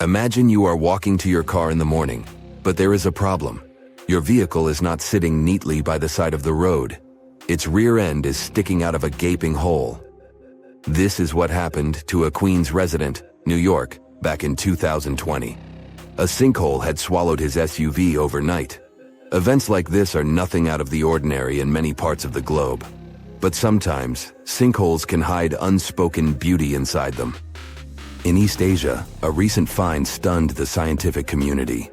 Imagine you are walking to your car in the morning, but there is a problem. Your vehicle is not sitting neatly by the side of the road. Its rear end is sticking out of a gaping hole. This is what happened to a Queens resident, New York, back in 2020. A sinkhole had swallowed his SUV overnight. Events like this are nothing out of the ordinary in many parts of the globe. But sometimes, sinkholes can hide unspoken beauty inside them. In East Asia, a recent find stunned the scientific community.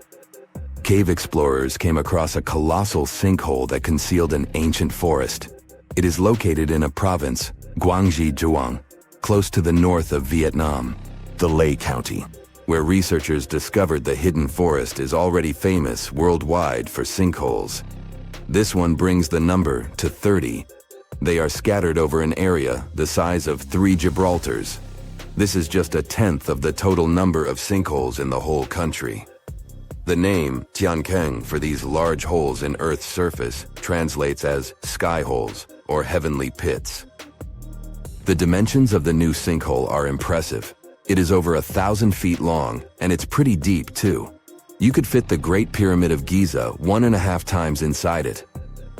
Cave explorers came across a colossal sinkhole that concealed an ancient forest. It is located in a province, Guangxi Zhuang, close to the north of Vietnam, the Lê County, where researchers discovered the hidden forest is already famous worldwide for sinkholes. This one brings the number to 30. They are scattered over an area the size of 3 Gibraltars. This is just 1/10 of the total number of sinkholes in the whole country. The name Tiankeng for these large holes in Earth's surface translates as sky holes or heavenly pits. The dimensions of the new sinkhole are impressive. It is over 1,000 feet long, and it's pretty deep too. You could fit the Great Pyramid of Giza 1.5 times inside it.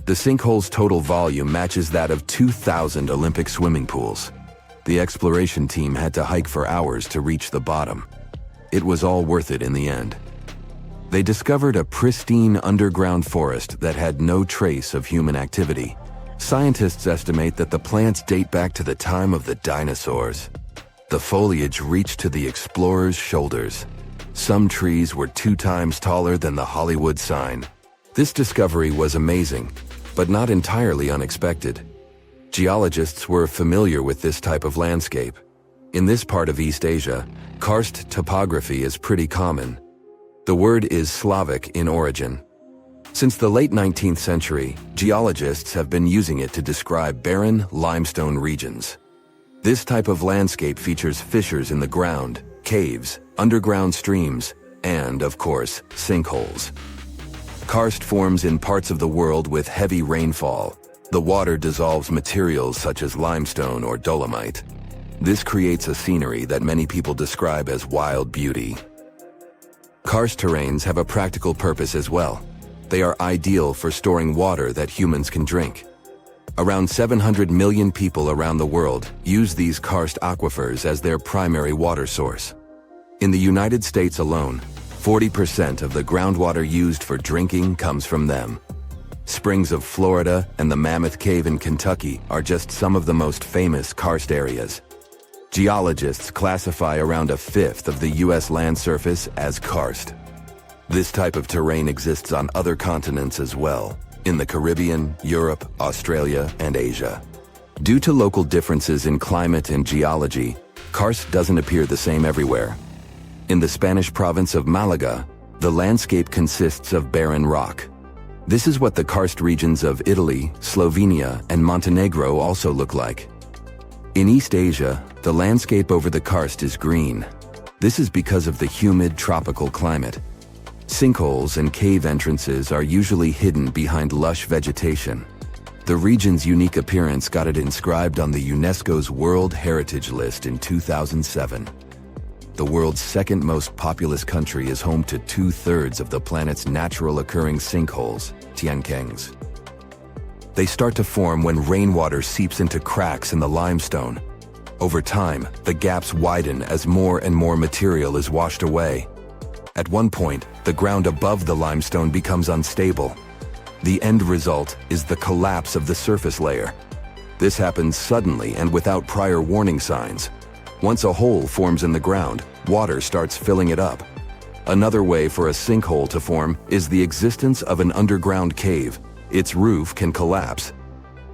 The sinkhole's total volume matches that of 2,000 Olympic swimming pools. The exploration team had to hike for hours to reach the bottom. It was all worth it in the end. They discovered a pristine underground forest that had no trace of human activity. Scientists estimate that the plants date back to the time of the dinosaurs. The foliage reached to the explorers' shoulders. Some trees were 2 times taller than the Hollywood sign. This discovery was amazing, but not entirely unexpected. Geologists were familiar with this type of landscape. In this part of East Asia, karst topography is pretty common. The word is Slavic in origin. Since the late 19th century, geologists have been using it to describe barren limestone regions. This type of landscape features fissures in the ground, caves, underground streams, and, of course, sinkholes. Karst forms in parts of the world with heavy rainfall. The water dissolves materials such as limestone or dolomite. This creates a scenery that many people describe as wild beauty. Karst terrains have a practical purpose as well. They are ideal for storing water that humans can drink. Around 700 million people around the world use these karst aquifers as their primary water source. In the United States alone, 40% of the groundwater used for drinking comes from them. Springs of Florida and the Mammoth Cave in Kentucky are just some of the most famous karst areas. Geologists classify around 1/5 of the U.S. land surface as karst. This type of terrain exists on other continents as well, in the Caribbean, Europe, Australia, and Asia. Due to local differences in climate and geology, karst doesn't appear the same everywhere. In the Spanish province of Malaga, the landscape consists of barren rock. This is what the karst regions of Italy, Slovenia, and Montenegro also look like. In East Asia, the landscape over the karst is green. This is because of the humid tropical climate. Sinkholes and cave entrances are usually hidden behind lush vegetation. The region's unique appearance got it inscribed on the UNESCO's World Heritage List in 2007. The world's second most populous country is home to 2/3 of the planet's natural occurring sinkholes, Tiankengs. They start to form when rainwater seeps into cracks in the limestone. Over time, the gaps widen as more and more material is washed away. At one point, the ground above the limestone becomes unstable. The end result is the collapse of the surface layer. This happens suddenly and without prior warning signs. Once a hole forms in the ground, water starts filling it up. Another way for a sinkhole to form is the existence of an underground cave. Its roof can collapse.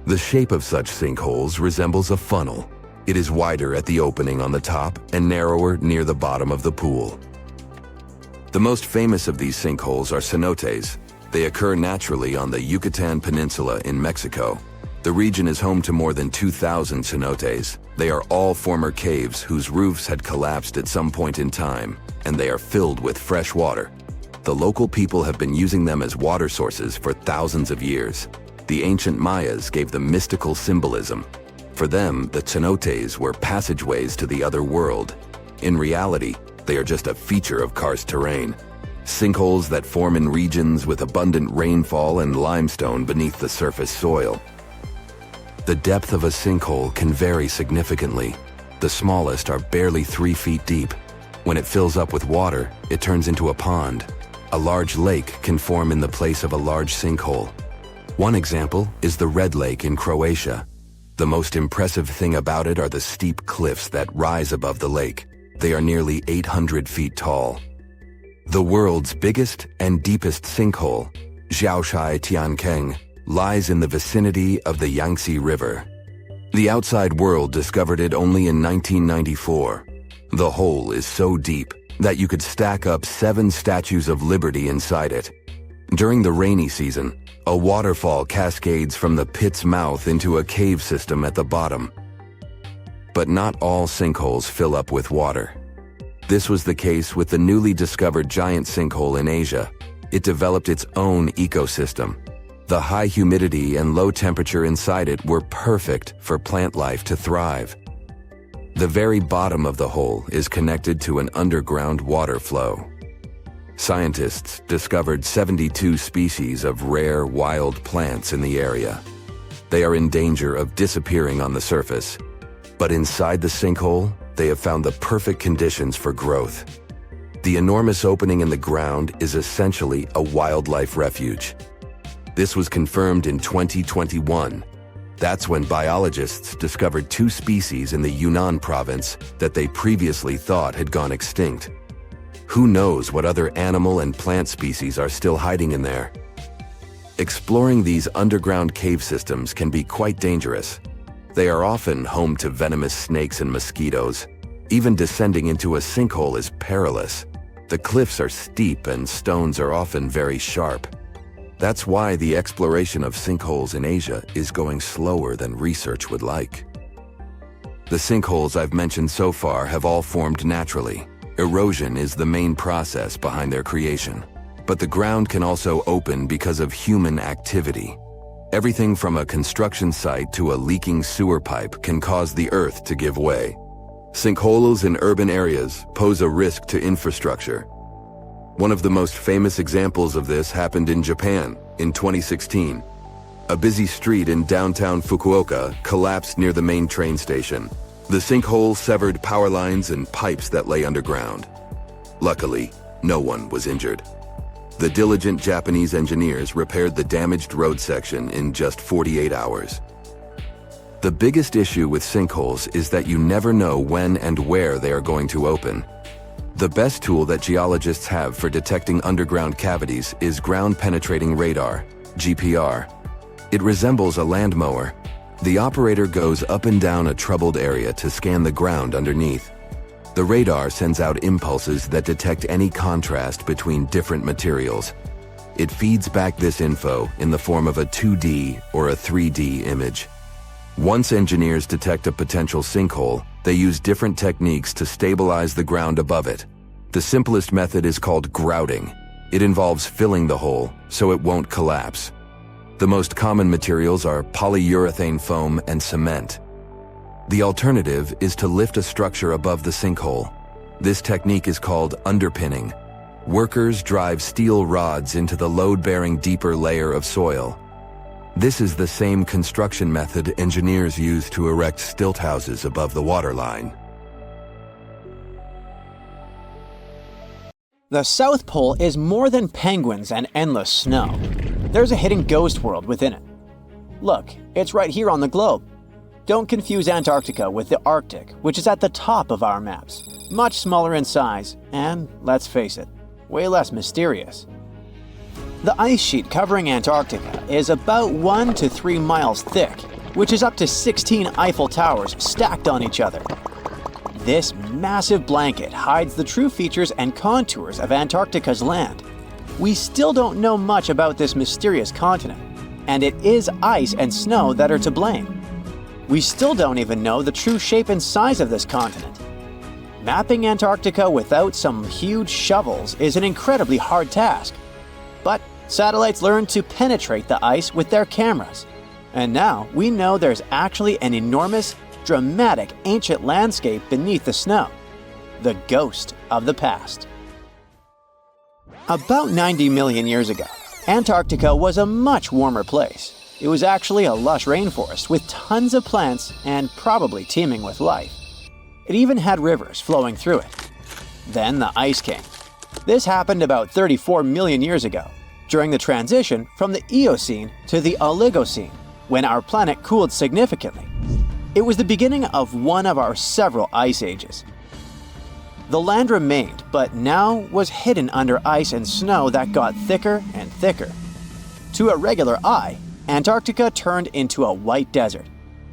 The shape of such sinkholes resembles a funnel. It is wider at the opening on the top and narrower near the bottom of the pool. The most famous of these sinkholes are cenotes. They occur naturally on the Yucatan Peninsula in Mexico. The region is home to more than 2,000 cenotes. They are all former caves whose roofs had collapsed at some point in time, and they are filled with fresh water. The local people have been using them as water sources for thousands of years. The ancient Mayas gave them mystical symbolism. For them, the cenotes were passageways to the other world. In reality, They are just a feature of karst terrain. Sinkholes that form in regions with abundant rainfall and limestone beneath the surface soil. The depth of a sinkhole can vary significantly. The smallest are barely 3 feet deep. When it fills up with water, it turns into a pond. A large lake can form in the place of a large sinkhole. One example is the Red Lake in Croatia. The most impressive thing about it are the steep cliffs that rise above the lake. They are nearly 800 feet tall. The world's biggest and deepest sinkhole, Xiaoshai Tiankeng, lies in the vicinity of the Yangtze River. The outside world discovered it only in 1994. The hole is so deep that you could stack up 7 statues of Liberty inside it. During the rainy season, a waterfall cascades from the pit's mouth into a cave system at the bottom. But not all sinkholes fill up with water. This was the case with the newly discovered giant sinkhole in Asia. It developed its own ecosystem. The high humidity and low temperature inside it were perfect for plant life to thrive. The very bottom of the hole is connected to an underground water flow. Scientists discovered 72 species of rare wild plants in the area. They are in danger of disappearing on the surface, but inside the sinkhole, they have found the perfect conditions for growth. The enormous opening in the ground is essentially a wildlife refuge. This was confirmed in 2021. That's when biologists discovered 2 species in the Yunnan province that they previously thought had gone extinct. Who knows what other animal and plant species are still hiding in there? Exploring these underground cave systems can be quite dangerous. They are often home to venomous snakes and mosquitoes. Even descending into a sinkhole is perilous. The cliffs are steep and stones are often very sharp. That's why the exploration of sinkholes in Asia is going slower than research would like. The sinkholes I've mentioned so far have all formed naturally. Erosion is the main process behind their creation. But the ground can also open because of human activity. Everything from a construction site to a leaking sewer pipe can cause the earth to give way. Sinkholes in urban areas pose a risk to infrastructure. One of the most famous examples of this happened in Japan in 2016. A busy street in downtown Fukuoka collapsed near the main train station. The sinkhole severed power lines and pipes that lay underground. Luckily, no one was injured. The diligent Japanese engineers repaired the damaged road section in just 48 hours. The biggest issue with sinkholes is that you never know when and where they are going to open. The best tool that geologists have for detecting underground cavities is ground-penetrating radar, GPR. It resembles a land mower. The operator goes up and down a troubled area to scan the ground underneath. The radar sends out impulses that detect any contrast between different materials. It feeds back this info in the form of a 2D or a 3D image. Once engineers detect a potential sinkhole, they use different techniques to stabilize the ground above it. The simplest method is called grouting. It involves filling the hole so it won't collapse. The most common materials are polyurethane foam and cement. The alternative is to lift a structure above the sinkhole. This technique is called underpinning. Workers drive steel rods into the load-bearing deeper layer of soil. This is the same construction method engineers use to erect stilt houses above the waterline. The South Pole is more than penguins and endless snow. There's a hidden ghost world within it. Look, it's right here on the globe. Don't confuse Antarctica with the Arctic, which is at the top of our maps. Much smaller in size, and, let's face it, way less mysterious. The ice sheet covering Antarctica is about 1 to 3 miles thick, which is up to 16 Eiffel Towers stacked on each other. This massive blanket hides the true features and contours of Antarctica's land. We still don't know much about this mysterious continent, and it is ice and snow that are to blame. We still don't even know the true shape and size of this continent. Mapping Antarctica without some huge shovels is an incredibly hard task. But satellites learned to penetrate the ice with their cameras. And now we know there's actually an enormous, dramatic ancient landscape beneath the snow. the ghost of the past. About 90 million years ago, Antarctica was a much warmer place. It was actually a lush rainforest with tons of plants and probably teeming with life. It even had rivers flowing through it. Then the ice came. This happened about 34 million years ago, during the transition from the Eocene to the Oligocene, when our planet cooled significantly. It was the beginning of one of our several ice ages. The land remained, but now was hidden under ice and snow that got thicker and thicker. To a regular eye, Antarctica turned into a white desert,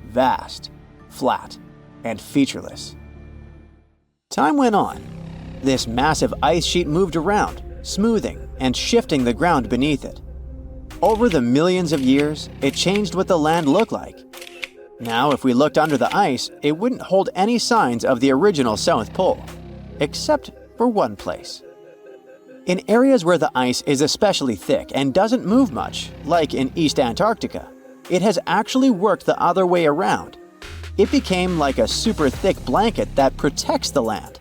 vast, flat, and featureless. Time went on. This massive ice sheet moved around, smoothing and shifting the ground beneath it. Over the millions of years, it changed what the land looked like. Now, if we looked under the ice, it wouldn't hold any signs of the original South Pole, except for one place. In areas where the ice is especially thick and doesn't move much, like in East Antarctica, it has actually worked the other way around. It became like a super thick blanket that protects the land.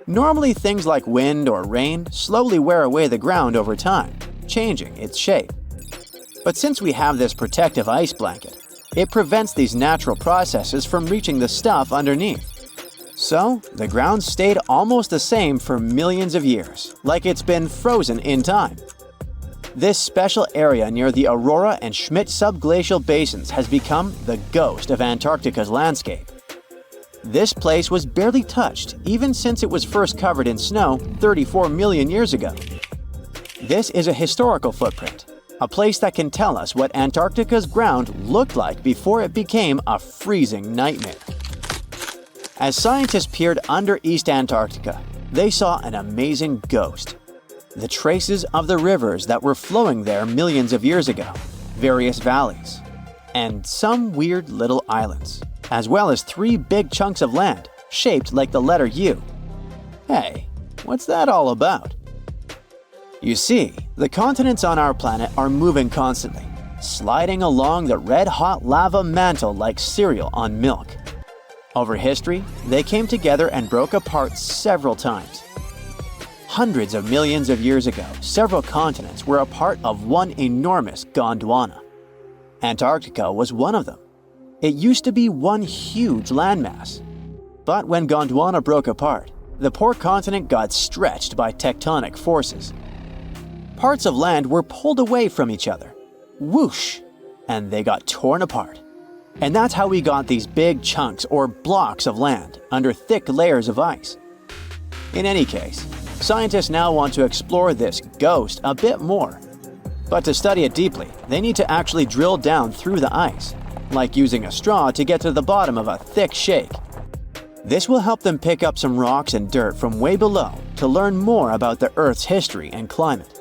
Normally, things like wind or rain slowly wear away the ground over time, changing its shape. But since we have this protective ice blanket, it prevents these natural processes from reaching the stuff underneath. So, the ground stayed almost the same for millions of years, like it's been frozen in time. This special area near the Aurora and Schmidt subglacial basins has become the ghost of Antarctica's landscape. This place was barely touched even since it was first covered in snow 34 million years ago. This is a historical footprint, a place that can tell us what Antarctica's ground looked like before it became a freezing nightmare. As scientists peered under East Antarctica, they saw an amazing ghost. The traces of the rivers that were flowing there millions of years ago, various valleys, and some weird little islands, as well as 3 big chunks of land shaped like the letter U. Hey, what's that all about? You see, the continents on our planet are moving constantly, sliding along the red-hot lava mantle like cereal on milk. Over history, they came together and broke apart several times. Hundreds of millions of years ago, several continents were a part of one enormous Gondwana. Antarctica was one of them. It used to be one huge landmass. But when Gondwana broke apart, the poor continent got stretched by tectonic forces. Parts of land were pulled away from each other. Whoosh! And they got torn apart. And that's how we got these big chunks or blocks of land under thick layers of ice. In any case, scientists now want to explore this ghost a bit more. But to study it deeply, they need to actually drill down through the ice, like using a straw to get to the bottom of a thick shake. This will help them pick up some rocks and dirt from way below to learn more about the Earth's history and climate.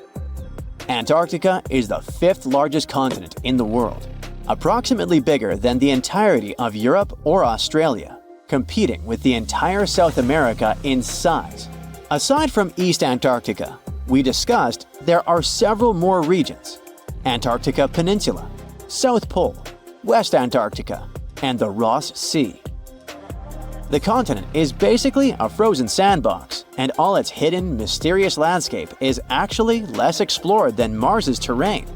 Antarctica is the 5th largest continent in the world, approximately bigger than the entirety of Europe or Australia, competing with the entire South America in size. Aside from East Antarctica, we discussed there are several more regions: Antarctica Peninsula, South Pole, West Antarctica, and the Ross Sea. The continent is basically a frozen sandbox, and all its hidden, mysterious landscape is actually less explored than Mars's terrain.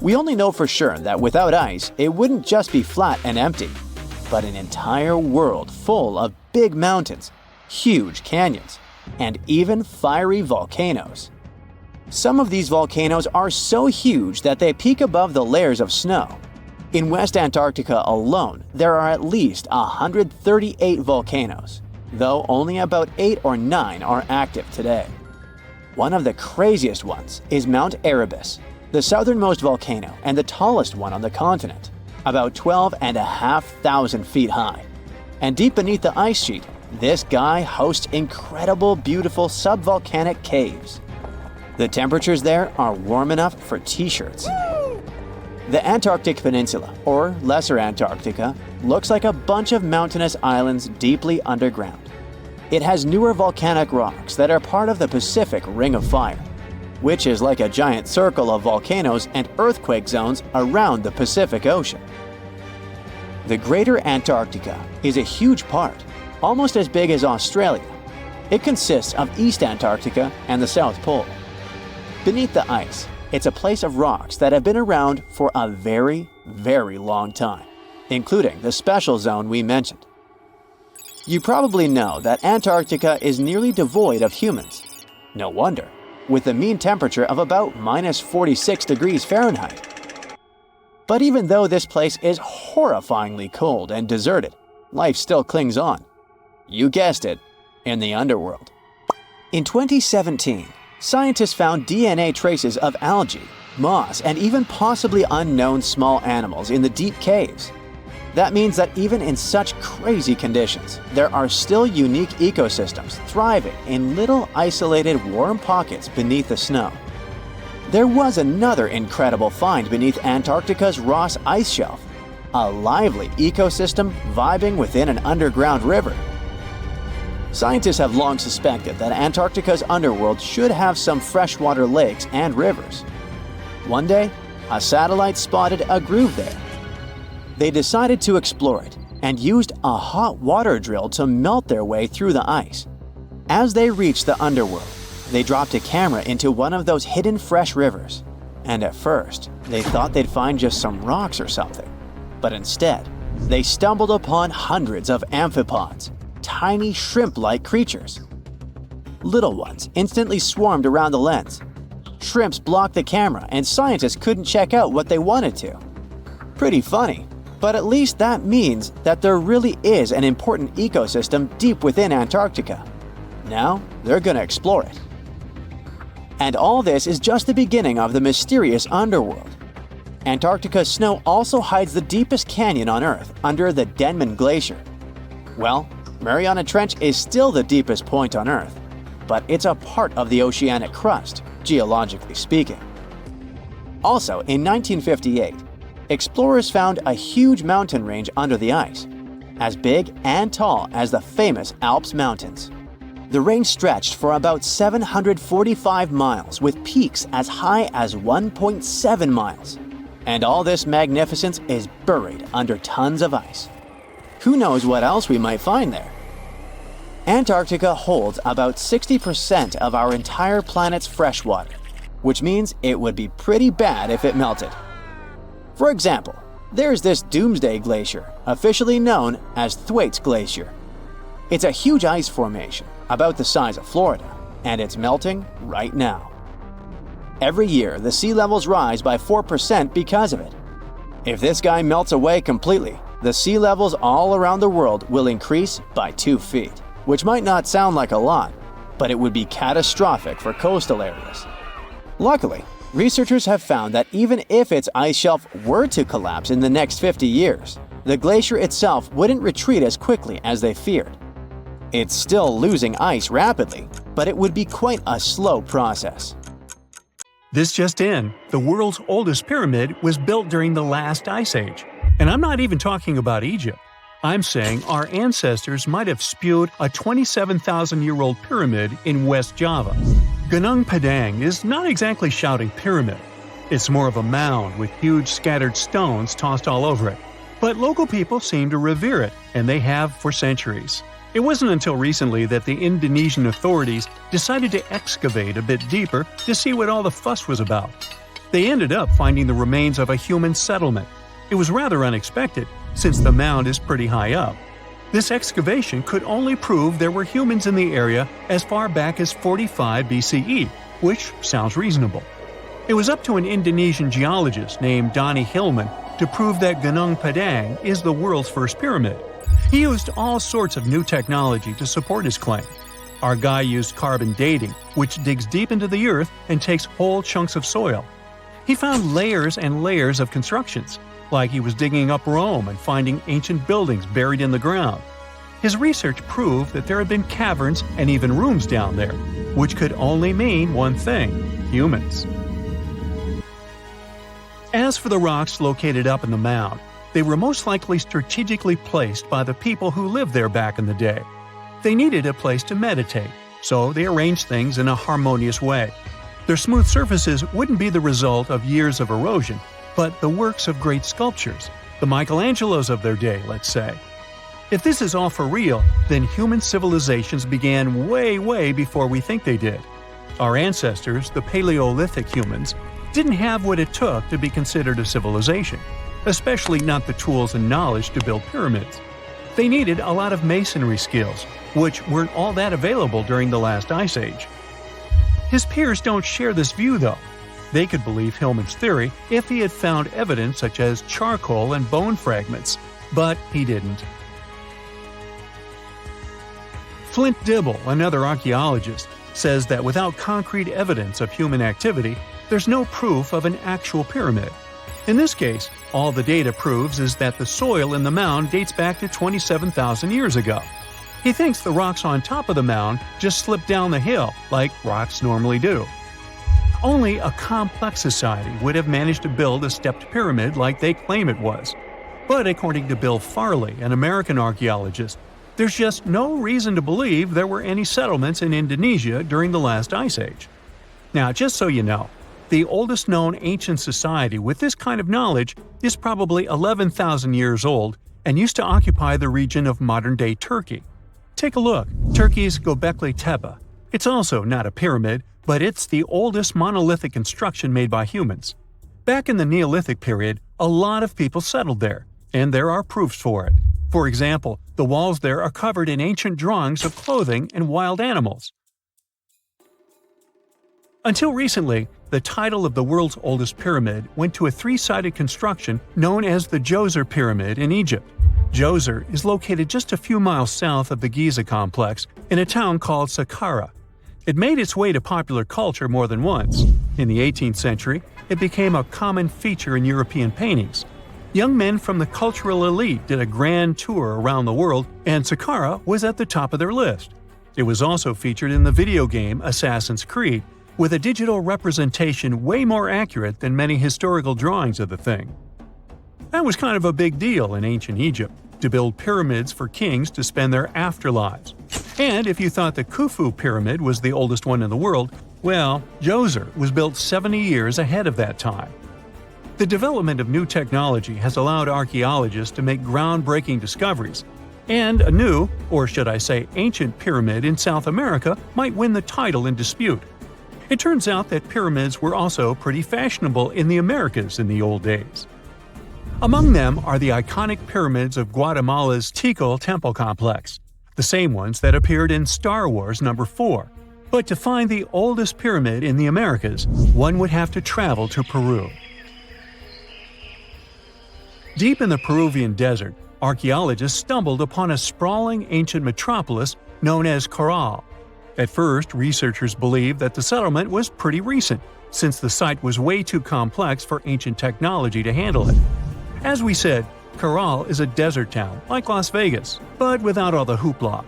We only know for sure that without ice, it wouldn't just be flat and empty, but an entire world full of big mountains, huge canyons, and even fiery volcanoes. Some of these volcanoes are so huge that they peak above the layers of snow. In West Antarctica alone, there are at least 138 volcanoes, though only about 8 or 9 are active today. One of the craziest ones is Mount Erebus, the southernmost volcano and the tallest one on the continent, about 12,500 feet high. And deep beneath the ice sheet, this guy hosts incredible, beautiful subvolcanic caves. The temperatures there are warm enough for t-shirts. The Antarctic Peninsula, or Lesser Antarctica, looks like a bunch of mountainous islands deeply underground. It has newer volcanic rocks that are part of the Pacific Ring of Fire, which is like a giant circle of volcanoes and earthquake zones around the Pacific Ocean. The Greater Antarctica is a huge part, almost as big as Australia. It consists of East Antarctica and the South Pole. Beneath the ice, it's a place of rocks that have been around for a very, very long time, including the special zone we mentioned. You probably know that Antarctica is nearly devoid of humans. No wonder, with a mean temperature of about minus 46 degrees Fahrenheit. But even though this place is horrifyingly cold and deserted, life still clings on. You guessed it, in the underworld. In 2017, scientists found DNA traces of algae, moss, and even possibly unknown small animals in the deep caves. That means that even in such crazy conditions, there are still unique ecosystems thriving in little isolated warm pockets beneath the snow. There was another incredible find beneath Antarctica's Ross Ice Shelf, a lively ecosystem vibing within an underground river. Scientists have long suspected that Antarctica's underworld should have some freshwater lakes and rivers. One day, a satellite spotted a groove there. They decided to explore it and used a hot water drill to melt their way through the ice. As they reached the underworld, they dropped a camera into one of those hidden fresh rivers. And at first, they thought they'd find just some rocks or something. But instead, they stumbled upon hundreds of amphipods, tiny shrimp-like creatures. Little ones instantly swarmed around the lens. Shrimps blocked the camera and scientists couldn't check out what they wanted to. Pretty funny, but at least that means that there really is an important ecosystem deep within Antarctica. Now, they're gonna explore it. And all this is just the beginning of the mysterious underworld. Antarctica's snow also hides the deepest canyon on Earth under the Denman Glacier. Well, Mariana Trench is still the deepest point on Earth, but it's a part of the oceanic crust, geologically speaking. Also, in 1958, explorers found a huge mountain range under the ice, as big and tall as the famous Alps Mountains. The range stretched for about 745 miles with peaks as high as 1.7 miles. And all this magnificence is buried under tons of ice. Who knows what else we might find there? Antarctica holds about 60% of our entire planet's freshwater, which means it would be pretty bad if it melted. For example, there's this Doomsday Glacier, officially known as Thwaites Glacier. It's a huge ice formation, about the size of Florida, and it's melting right now. Every year, the sea levels rise by 4% because of it. If this guy melts away completely, the sea levels all around the world will increase by 2 feet, which might not sound like a lot, but it would be catastrophic for coastal areas. Luckily, researchers have found that even if its ice shelf were to collapse in the next 50 years, the glacier itself wouldn't retreat as quickly as they feared. It's still losing ice rapidly, but it would be quite a slow process. This just in, the world's oldest pyramid was built during the last ice age. And I'm not even talking about Egypt. I'm saying our ancestors might have spewed a 27,000-year-old pyramid in West Java. Gunung Padang is not exactly shouting pyramid. It's more of a mound with huge scattered stones tossed all over it. But local people seem to revere it, and they have for centuries. It wasn't until recently that the Indonesian authorities decided to excavate a bit deeper to see what all the fuss was about. They ended up finding the remains of a human settlement. It was rather unexpected, since the mound is pretty high up. This excavation could only prove there were humans in the area as far back as 45 BCE, which sounds reasonable. It was up to an Indonesian geologist named Donny Hillman to prove that Gunung Padang is the world's first pyramid. He used all sorts of new technology to support his claim. Our guy used carbon dating, which digs deep into the earth and takes whole chunks of soil. He found layers and layers of constructions, like he was digging up Rome and finding ancient buildings buried in the ground. His research proved that there had been caverns and even rooms down there, which could only mean one thing: humans. As for the rocks located up in the mound, they were most likely strategically placed by the people who lived there back in the day. They needed a place to meditate, so they arranged things in a harmonious way. Their smooth surfaces wouldn't be the result of years of erosion, but the works of great sculptures, the Michelangelos of their day, let's say. If this is all for real, then human civilizations began way before we think they did. Our ancestors, the Paleolithic humans, didn't have what it took to be considered a civilization, especially not the tools and knowledge to build pyramids. They needed a lot of masonry skills, which weren't all that available during the last ice age. His peers don't share this view, though. They could believe Hillman's theory if he had found evidence such as charcoal and bone fragments, but he didn't. Flint Dibble, another archaeologist, says that without concrete evidence of human activity, there's no proof of an actual pyramid. In this case, all the data proves is that the soil in the mound dates back to 27,000 years ago. He thinks the rocks on top of the mound just slipped down the hill, like rocks normally do. Only a complex society would have managed to build a stepped pyramid like they claim it was. But according to Bill Farley, an American archaeologist, there's just no reason to believe there were any settlements in Indonesia during the last ice age. Now, just so you know, the oldest known ancient society with this kind of knowledge is probably 11,000 years old and used to occupy the region of modern-day Turkey. Take a look, Turkey's Göbekli Tepe. It's also not a pyramid, but it's the oldest monolithic construction made by humans. Back in the Neolithic period, a lot of people settled there, and there are proofs for it. For example, the walls there are covered in ancient drawings of clothing and wild animals. Until recently, the title of the world's oldest pyramid went to a three-sided construction known as the Djoser Pyramid in Egypt. Djoser is located just a few miles south of the Giza complex in a town called Saqqara. It made its way to popular culture more than once. In the 18th century, it became a common feature in European paintings. Young men from the cultural elite did a grand tour around the world, and Saqqara was at the top of their list. It was also featured in the video game Assassin's Creed, with a digital representation way more accurate than many historical drawings of the thing. That was kind of a big deal in ancient Egypt, to build pyramids for kings to spend their afterlives. And if you thought the Khufu pyramid was the oldest one in the world, well, Djoser was built 70 years ahead of that time. The development of new technology has allowed archaeologists to make groundbreaking discoveries, and a new, or should I say ancient pyramid in South America might win the title in dispute. It turns out that pyramids were also pretty fashionable in the Americas in the old days. Among them are the iconic pyramids of Guatemala's Tikal temple complex, the same ones that appeared in Star Wars No. 4. But to find the oldest pyramid in the Americas, one would have to travel to Peru. Deep in the Peruvian desert, archaeologists stumbled upon a sprawling ancient metropolis known as Caral. At first, researchers believed that the settlement was pretty recent, since the site was way too complex for ancient technology to handle it. As we said, Caral is a desert town, like Las Vegas, but without all the hoopla.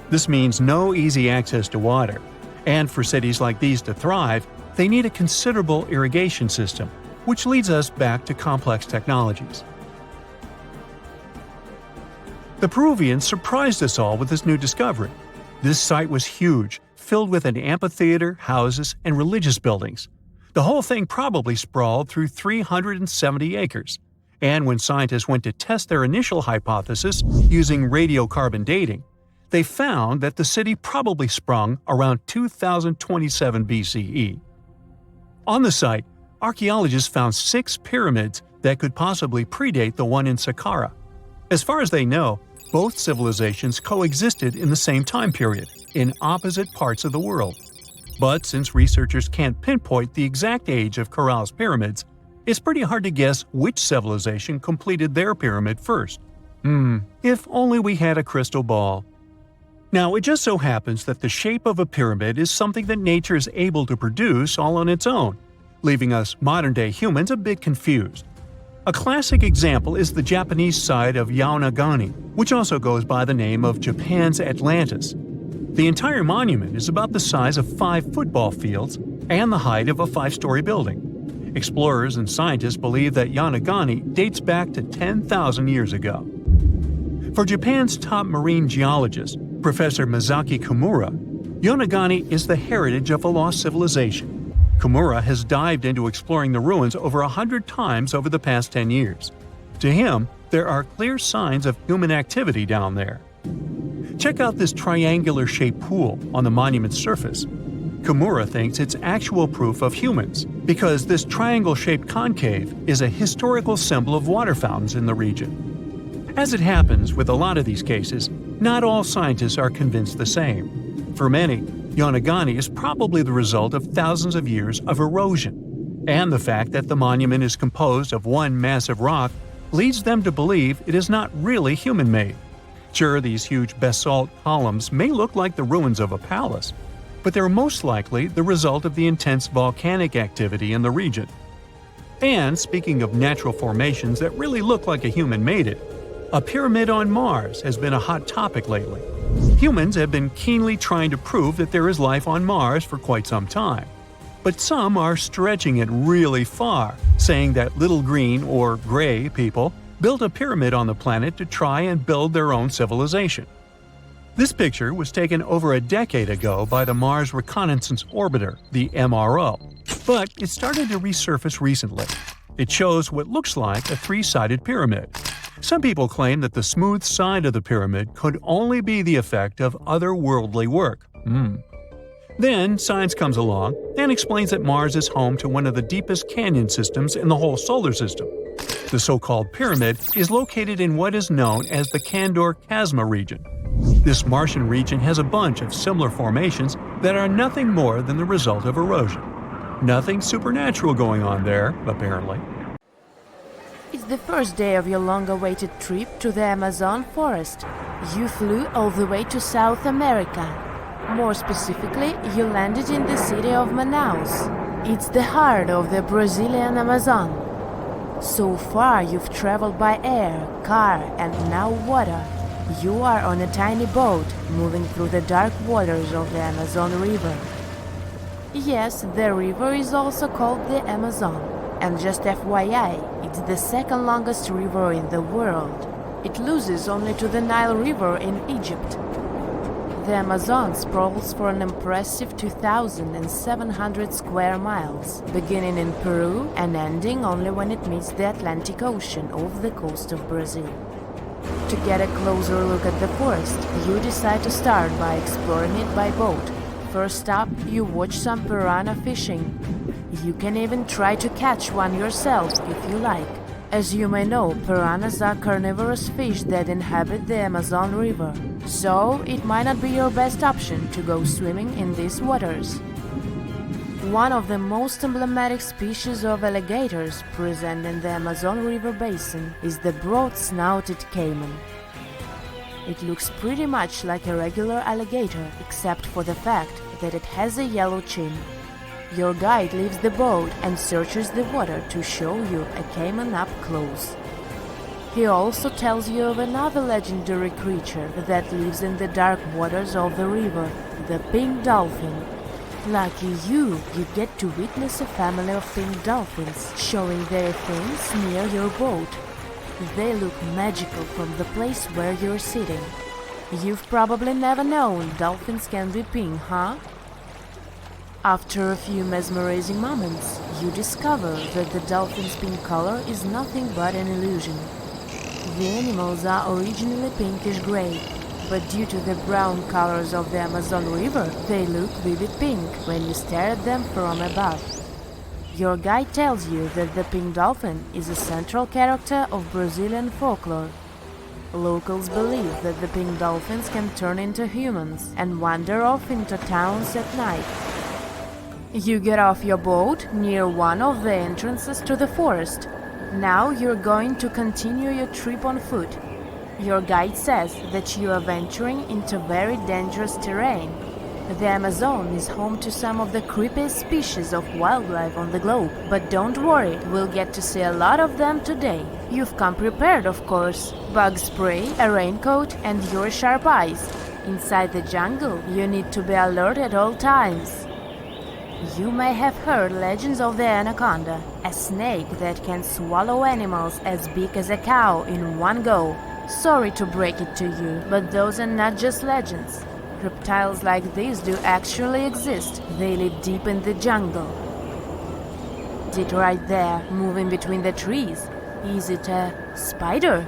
This means no easy access to water. And for cities like these to thrive, they need a considerable irrigation system, which leads us back to complex technologies. The Peruvians surprised us all with this new discovery. This site was huge, filled with an amphitheater, houses, and religious buildings. The whole thing probably sprawled through 370 acres. And when scientists went to test their initial hypothesis using radiocarbon dating, they found that the city probably sprung around 2027 BCE. On the site, archaeologists found 6 pyramids that could possibly predate the one in Saqqara. As far as they know, both civilizations coexisted in the same time period, in opposite parts of the world. But since researchers can't pinpoint the exact age of Caral's pyramids, it's pretty hard to guess which civilization completed their pyramid first. If only we had a crystal ball. Now, it just so happens that the shape of a pyramid is something that nature is able to produce all on its own, leaving us modern-day humans a bit confused. A classic example is the Japanese site of Yaonagani, which also goes by the name of Japan's Atlantis. The entire monument is about the size of 5 football fields and the height of a 5-story building. Explorers and scientists believe that Yaonagani dates back to 10,000 years ago. For Japan's top marine geologist, Professor Masaki Kimura, Yaonagani is the heritage of a lost civilization. Kimura has dived into exploring the ruins over 100 times over the past 10 years. To him, there are clear signs of human activity down there. Check out this triangular-shaped pool on the monument's surface. Kimura thinks it's actual proof of humans, because this triangle-shaped concave is a historical symbol of water fountains in the region. As it happens with a lot of these cases, not all scientists are convinced the same. For many, Yonaguni is probably the result of thousands of years of erosion, and the fact that the monument is composed of one massive rock leads them to believe it is not really human-made. Sure, these huge basalt columns may look like the ruins of a palace, but they're most likely the result of the intense volcanic activity in the region. And speaking of natural formations that really look like a human made it, a pyramid on Mars has been a hot topic lately. Humans have been keenly trying to prove that there is life on Mars for quite some time. But some are stretching it really far, saying that little green or gray people built a pyramid on the planet to try and build their own civilization. This picture was taken over a decade ago by the Mars Reconnaissance Orbiter, the MRO, but it started to resurface recently. It shows what looks like a three-sided pyramid. Some people claim that the smooth side of the pyramid could only be the effect of otherworldly work. Then science comes along and explains that Mars is home to one of the deepest canyon systems in the whole solar system. The so-called pyramid is located in what is known as the Kandor-Chasma region. This Martian region has a bunch of similar formations that are nothing more than the result of erosion. Nothing supernatural going on there, apparently. It's the first day of your long-awaited trip to the Amazon forest. You flew all the way to South America. More specifically, you landed in the city of Manaus. It's the heart of the Brazilian Amazon. So far, you've traveled by air, car, and now water. You are on a tiny boat, moving through the dark waters of the Amazon River. Yes, the river is also called the Amazon. And just FYI, it's the second longest river in the world. It loses only to the Nile River in Egypt. The Amazon sprawls for an impressive 2,700 square miles, beginning in Peru and ending only when it meets the Atlantic Ocean off the coast of Brazil. To get a closer look at the forest, you decide to start by exploring it by boat. First up, you watch some piranha fishing. You can even try to catch one yourself if you like. As you may know, piranhas are carnivorous fish that inhabit the Amazon River, so it might not be your best option to go swimming in these waters. One of the most emblematic species of alligators present in the Amazon River basin is the broad-snouted caiman. It looks pretty much like a regular alligator, except for the fact that it has a yellow chin. Your guide leaves the boat and searches the water to show you a caiman up close. He also tells you of another legendary creature that lives in the dark waters of the river, the pink dolphin. Lucky you get to witness a family of pink dolphins showing their fins near your boat. They look magical from the place where you're sitting. You've probably never known dolphins can be pink, huh? After a few mesmerizing moments, you discover that the dolphin's pink color is nothing but an illusion. The animals are originally pinkish-gray, but due to the brown colors of the Amazon River, they look vivid pink when you stare at them from above. Your guide tells you that the pink dolphin is a central character of Brazilian folklore. Locals believe that the pink dolphins can turn into humans and wander off into towns at night. You get off your boat near one of the entrances to the forest. Now you're going to continue your trip on foot. Your guide says that you are venturing into very dangerous terrain. The Amazon is home to some of the creepiest species of wildlife on the globe. But don't worry, we'll get to see a lot of them today. You've come prepared, of course. Bug spray, a raincoat, and your sharp eyes. Inside the jungle, you need to be alert at all times. You may have heard legends of the anaconda, a snake that can swallow animals as big as a cow in one go. Sorry to break it to you, but those are not just legends. Reptiles like these do actually exist. They live deep in the jungle. Sit right there, moving between the trees. Is it a Spider?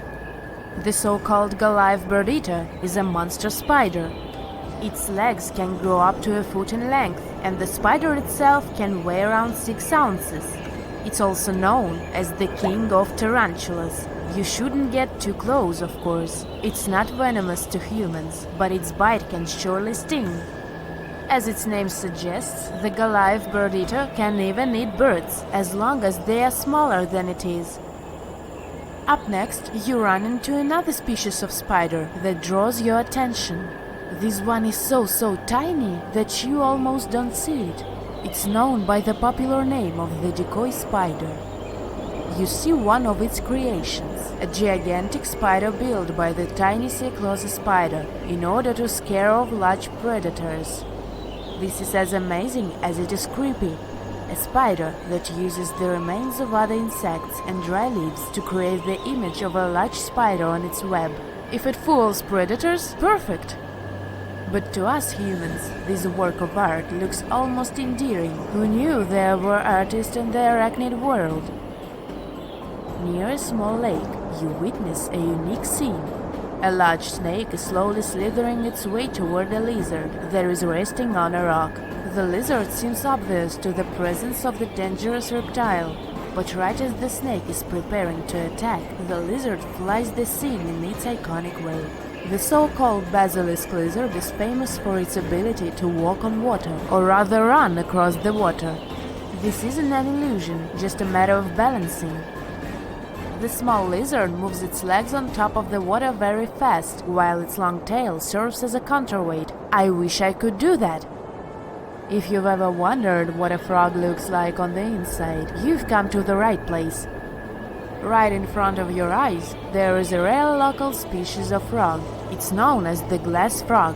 The so-called Goliath bird-eater is a monster spider. Its legs can grow up to a foot in length, and the spider itself can weigh around 6 ounces. It's also known as the king of tarantulas. You shouldn't get too close, of course. It's not venomous to humans, but its bite can surely sting. As its name suggests, the Goliath bird-eater can even eat birds, as long as they are smaller than it is. Up next, you run into another species of spider that draws your attention. This one is so tiny that you almost don't see it. It's known by the popular name of the decoy spider. You see one of its creations, a gigantic spider built by the tiny sinkholes spider in order to scare off large predators. This is as amazing as it is creepy. A spider that uses the remains of other insects and dry leaves to create the image of a large spider on its web. If it fools predators, perfect! But to us humans, this work of art looks almost endearing. Who knew there were artists in the arachnid world? Near a small lake, you witness a unique scene. A large snake is slowly slithering its way toward a lizard that is resting on a rock. The lizard seems obvious to the presence of the dangerous reptile, but right as the snake is preparing to attack, the lizard flies the scene in its iconic way. The so-called basilisk lizard is famous for its ability to walk on water, or rather run across the water. This isn't an illusion, just a matter of balancing. The small lizard moves its legs on top of the water very fast, while its long tail serves as a counterweight. I wish I could do that. If you've ever wondered what a frog looks like on the inside, you've come to the right place. Right in front of your eyes, there is a rare local species of frog. It's known as the glass frog.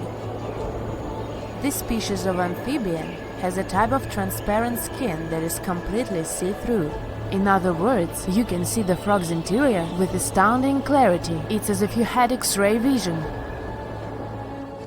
This species of amphibian has a type of transparent skin that is completely see-through. In other words, you can see the frog's interior with astounding clarity. It's as if you had X-ray vision.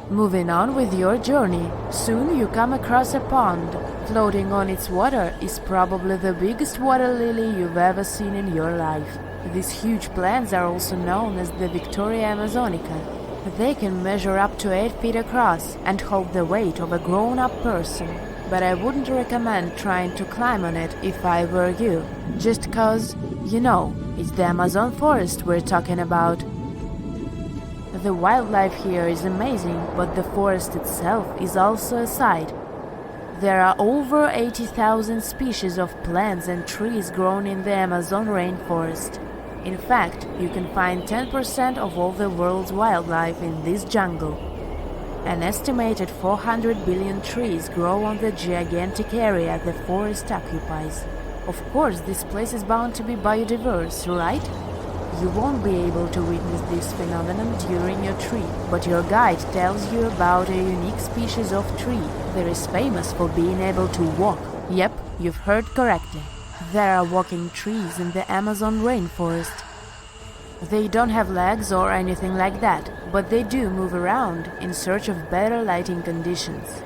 Moving on with your journey, soon you come across a pond. Floating on its water is probably the biggest water lily you've ever seen in your life. These huge plants are also known as the Victoria Amazonica. They can measure up to 8 feet across and hold the weight of a grown-up person. But I wouldn't recommend trying to climb on it if I were you. Just cause, you know, it's the Amazon forest we're talking about. The wildlife here is amazing, but the forest itself is also a sight. There are over 80,000 species of plants and trees grown in the Amazon rainforest. In fact, you can find 10% of all the world's wildlife in this jungle. An estimated 400 billion trees grow on the gigantic area the forest occupies. Of course, this place is bound to be biodiverse, right? You won't be able to witness this phenomenon during your trip, but your guide tells you about a unique species of tree that is famous for being able to walk. Yep, you've heard correctly. There are walking trees in the Amazon rainforest. They don't have legs or anything like that, but they do move around in search of better lighting conditions.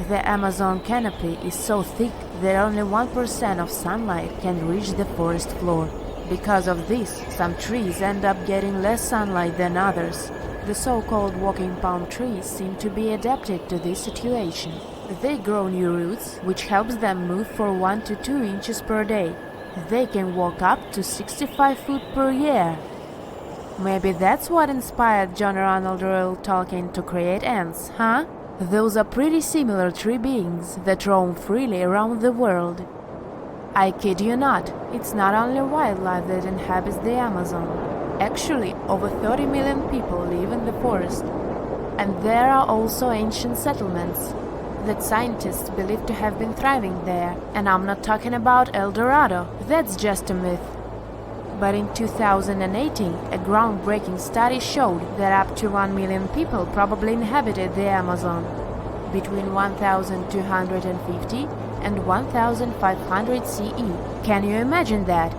The Amazon canopy is so thick that only 1% of sunlight can reach the forest floor. Because of this, some trees end up getting less sunlight than others. The so-called walking palm trees seem to be adapted to this situation. They grow new roots, which helps them move for 1 to 2 inches per day. They can walk up to 65 feet per year. Maybe that's what inspired John Ronald Reuel Tolkien to create ants, huh? Those are pretty similar tree beings that roam freely around the world. I kid you not, it's not only wildlife that inhabits the Amazon. Actually, over 30 million people live in the forest. And there are also ancient settlements that scientists believe to have been thriving there. And I'm not talking about El Dorado, that's just a myth. But in 2018, a groundbreaking study showed that up to 1 million people probably inhabited the Amazon between 1250 and 1500 CE. Can you imagine that?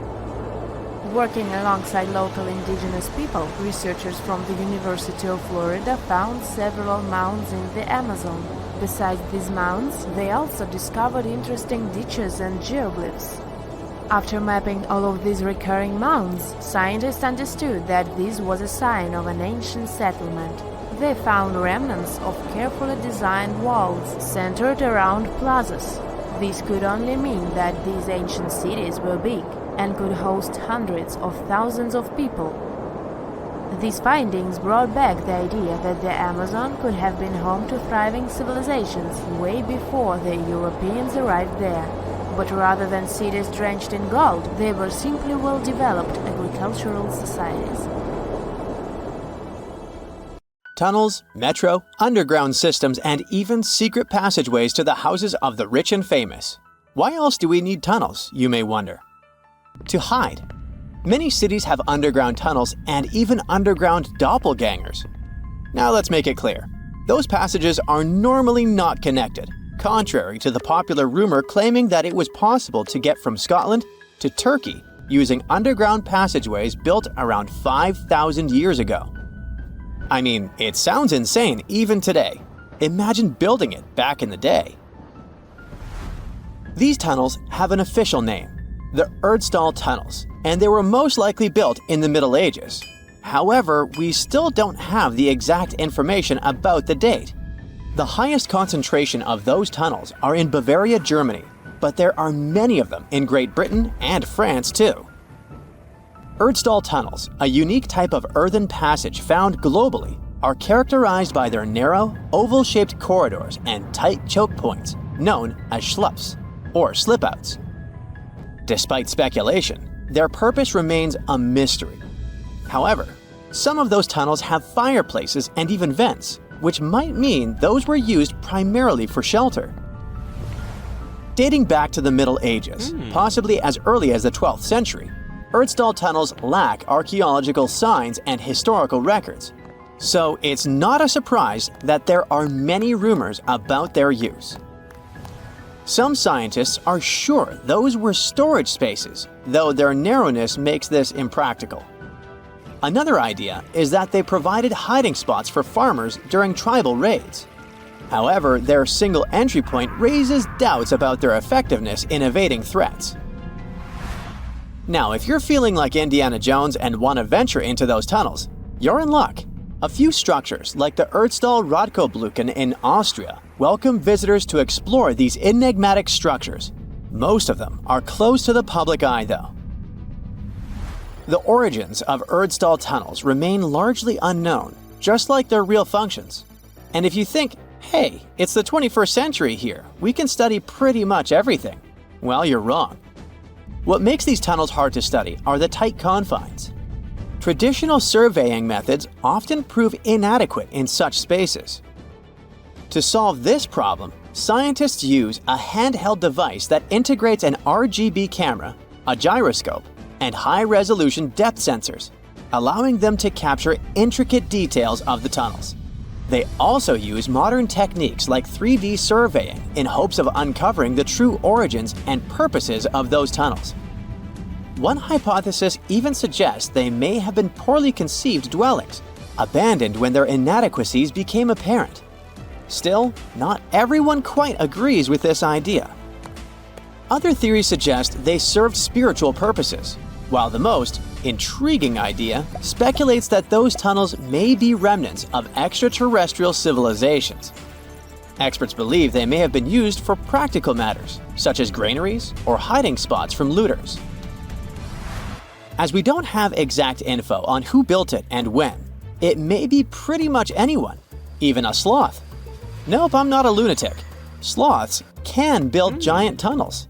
Working alongside local indigenous people, researchers from the University of Florida found several mounds in the Amazon. Besides these mounds, they also discovered interesting ditches and geoglyphs. After mapping all of these recurring mounds, scientists understood that this was a sign of an ancient settlement. They found remnants of carefully designed walls centered around plazas. This could only mean that these ancient cities were big and could host hundreds of thousands of people. These findings brought back the idea that the Amazon could have been home to thriving civilizations way before the Europeans arrived there. But rather than cities drenched in gold, they were simply well-developed agricultural societies. Tunnels, metro, underground systems, and even secret passageways to the houses of the rich and famous. Why else do we need tunnels, you may wonder? To hide. Many cities have underground tunnels and even underground doppelgangers. Now let's make it clear. Those passages are normally not connected, contrary to the popular rumor claiming that it was possible to get from Scotland to Turkey using underground passageways built around 5,000 years ago. I mean, it sounds insane even today. Imagine building it back in the day. These tunnels have an official name, the Erdstall tunnels, and they were most likely built in the Middle Ages. However, we still don't have the exact information about the date. The highest concentration of those tunnels are in Bavaria, Germany, but there are many of them in Great Britain and France too. Erdstall tunnels, a unique type of earthen passage found globally, are characterized by their narrow, oval-shaped corridors and tight choke points, known as schlups, or slip-outs. Despite speculation, their purpose remains a mystery. However, some of those tunnels have fireplaces and even vents, which might mean those were used primarily for shelter. Dating back to the Middle Ages, possibly as early as the 12th century, Erdstall tunnels lack archaeological signs and historical records, so it's not a surprise that there are many rumors about their use. Some scientists are sure those were storage spaces, though their narrowness makes this impractical. Another idea is that they provided hiding spots for farmers during tribal raids. However, their single entry point raises doubts about their effectiveness in evading threats. Now, if you're feeling like Indiana Jones and want to venture into those tunnels, you're in luck. A few structures, like the Erdstall Radkobluken in Austria, welcome visitors to explore these enigmatic structures. Most of them are closed to the public eye, though. The origins of Erdstall tunnels remain largely unknown, just like their real functions. And if you think, hey, it's the 21st century here, we can study pretty much everything, well, you're wrong. What makes these tunnels hard to study are the tight confines. Traditional surveying methods often prove inadequate in such spaces. To solve this problem, scientists use a handheld device that integrates an RGB camera, a gyroscope, and high-resolution depth sensors, allowing them to capture intricate details of the tunnels. They also use modern techniques like 3D surveying in hopes of uncovering the true origins and purposes of those tunnels. One hypothesis even suggests they may have been poorly conceived dwellings, abandoned when their inadequacies became apparent. Still, not everyone quite agrees with this idea. Other theories suggest they served spiritual purposes, while the most intriguing idea speculates that those tunnels may be remnants of extraterrestrial civilizations. Experts believe they may have been used for practical matters, such as granaries or hiding spots from looters. As we don't have exact info on who built it and when, it may be pretty much anyone, even a sloth. Nope, I'm not a lunatic. Sloths can build giant tunnels.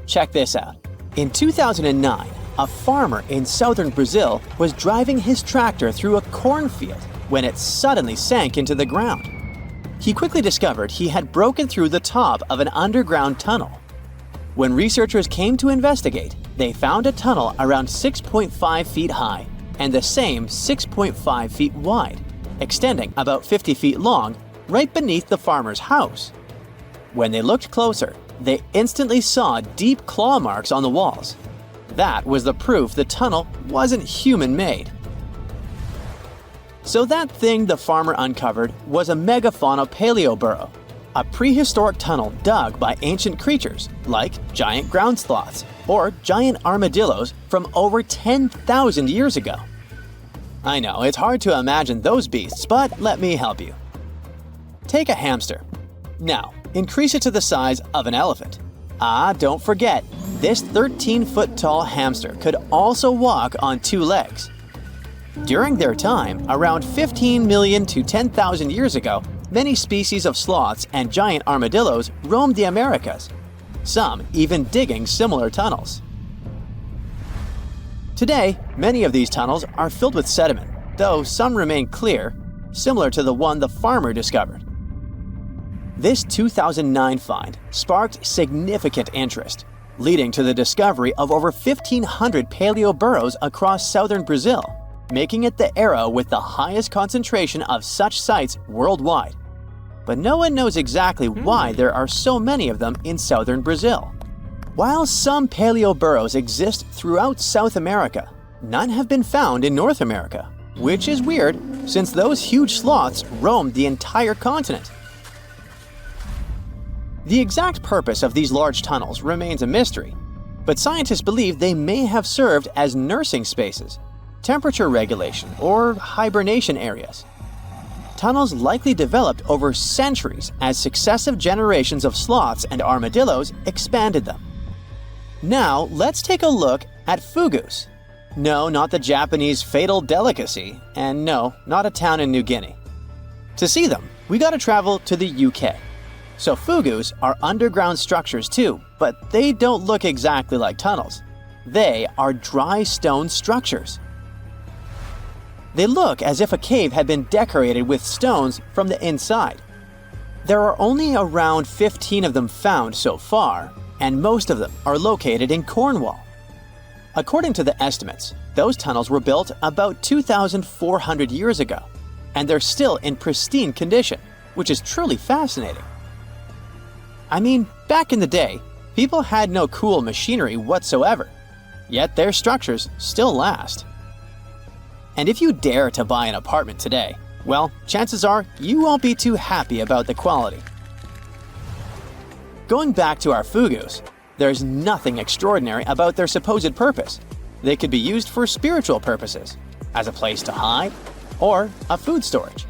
Check this out. In 2009, a farmer in southern Brazil was driving his tractor through a cornfield when it suddenly sank into the ground. He quickly discovered he had broken through the top of an underground tunnel. When researchers came to investigate, they found a tunnel around 6.5 feet high and the same 6.5 feet wide, extending about 50 feet long, right beneath the farmer's house. When they looked closer, they instantly saw deep claw marks on the walls. That was the proof the tunnel wasn't human-made. So that thing the farmer uncovered was a megafauna paleo burrow, a prehistoric tunnel dug by ancient creatures like giant ground sloths or giant armadillos from over 10,000 years ago. I know, it's hard to imagine those beasts, but let me help you. Take a hamster. Now, increase it to the size of an elephant. Don't forget, this 13-foot tall hamster could also walk on 2 legs. During their time, around 15 million to 10,000 years ago, many species of sloths and giant armadillos roamed the Americas, some even digging similar tunnels. Today, many of these tunnels are filled with sediment, though some remain clear, similar to the one the farmer discovered. This 2009 find sparked significant interest, leading to the discovery of over 1,500 Paleo burrows across southern Brazil, making it the era with the highest concentration of such sites worldwide. But no one knows exactly why there are so many of them in southern Brazil. While some Paleo burrows exist throughout South America, none have been found in North America, which is weird since those huge sloths roamed the entire continent. The exact purpose of these large tunnels remains a mystery, but scientists believe they may have served as nursing spaces, temperature regulation, or hibernation areas. Tunnels likely developed over centuries as successive generations of sloths and armadillos expanded them. Now, let's take a look at fugus. No, not the Japanese fatal delicacy, and no, not a town in New Guinea. To see them, we gotta travel to the UK. So fugus are underground structures too, but they don't look exactly like tunnels. They are dry stone structures. They look as if a cave had been decorated with stones from the inside. There are only around 15 of them found so far, and most of them are located in Cornwall. According to the estimates, those tunnels were built about 2,400 years ago, and they're still in pristine condition, which is truly fascinating. I mean, back in the day, people had no cool machinery whatsoever, yet their structures still last. And if you dare to buy an apartment today, well, chances are you won't be too happy about the quality. Going back to our fugus, there's nothing extraordinary about their supposed purpose. They could be used for spiritual purposes, as a place to hide, or a food storage.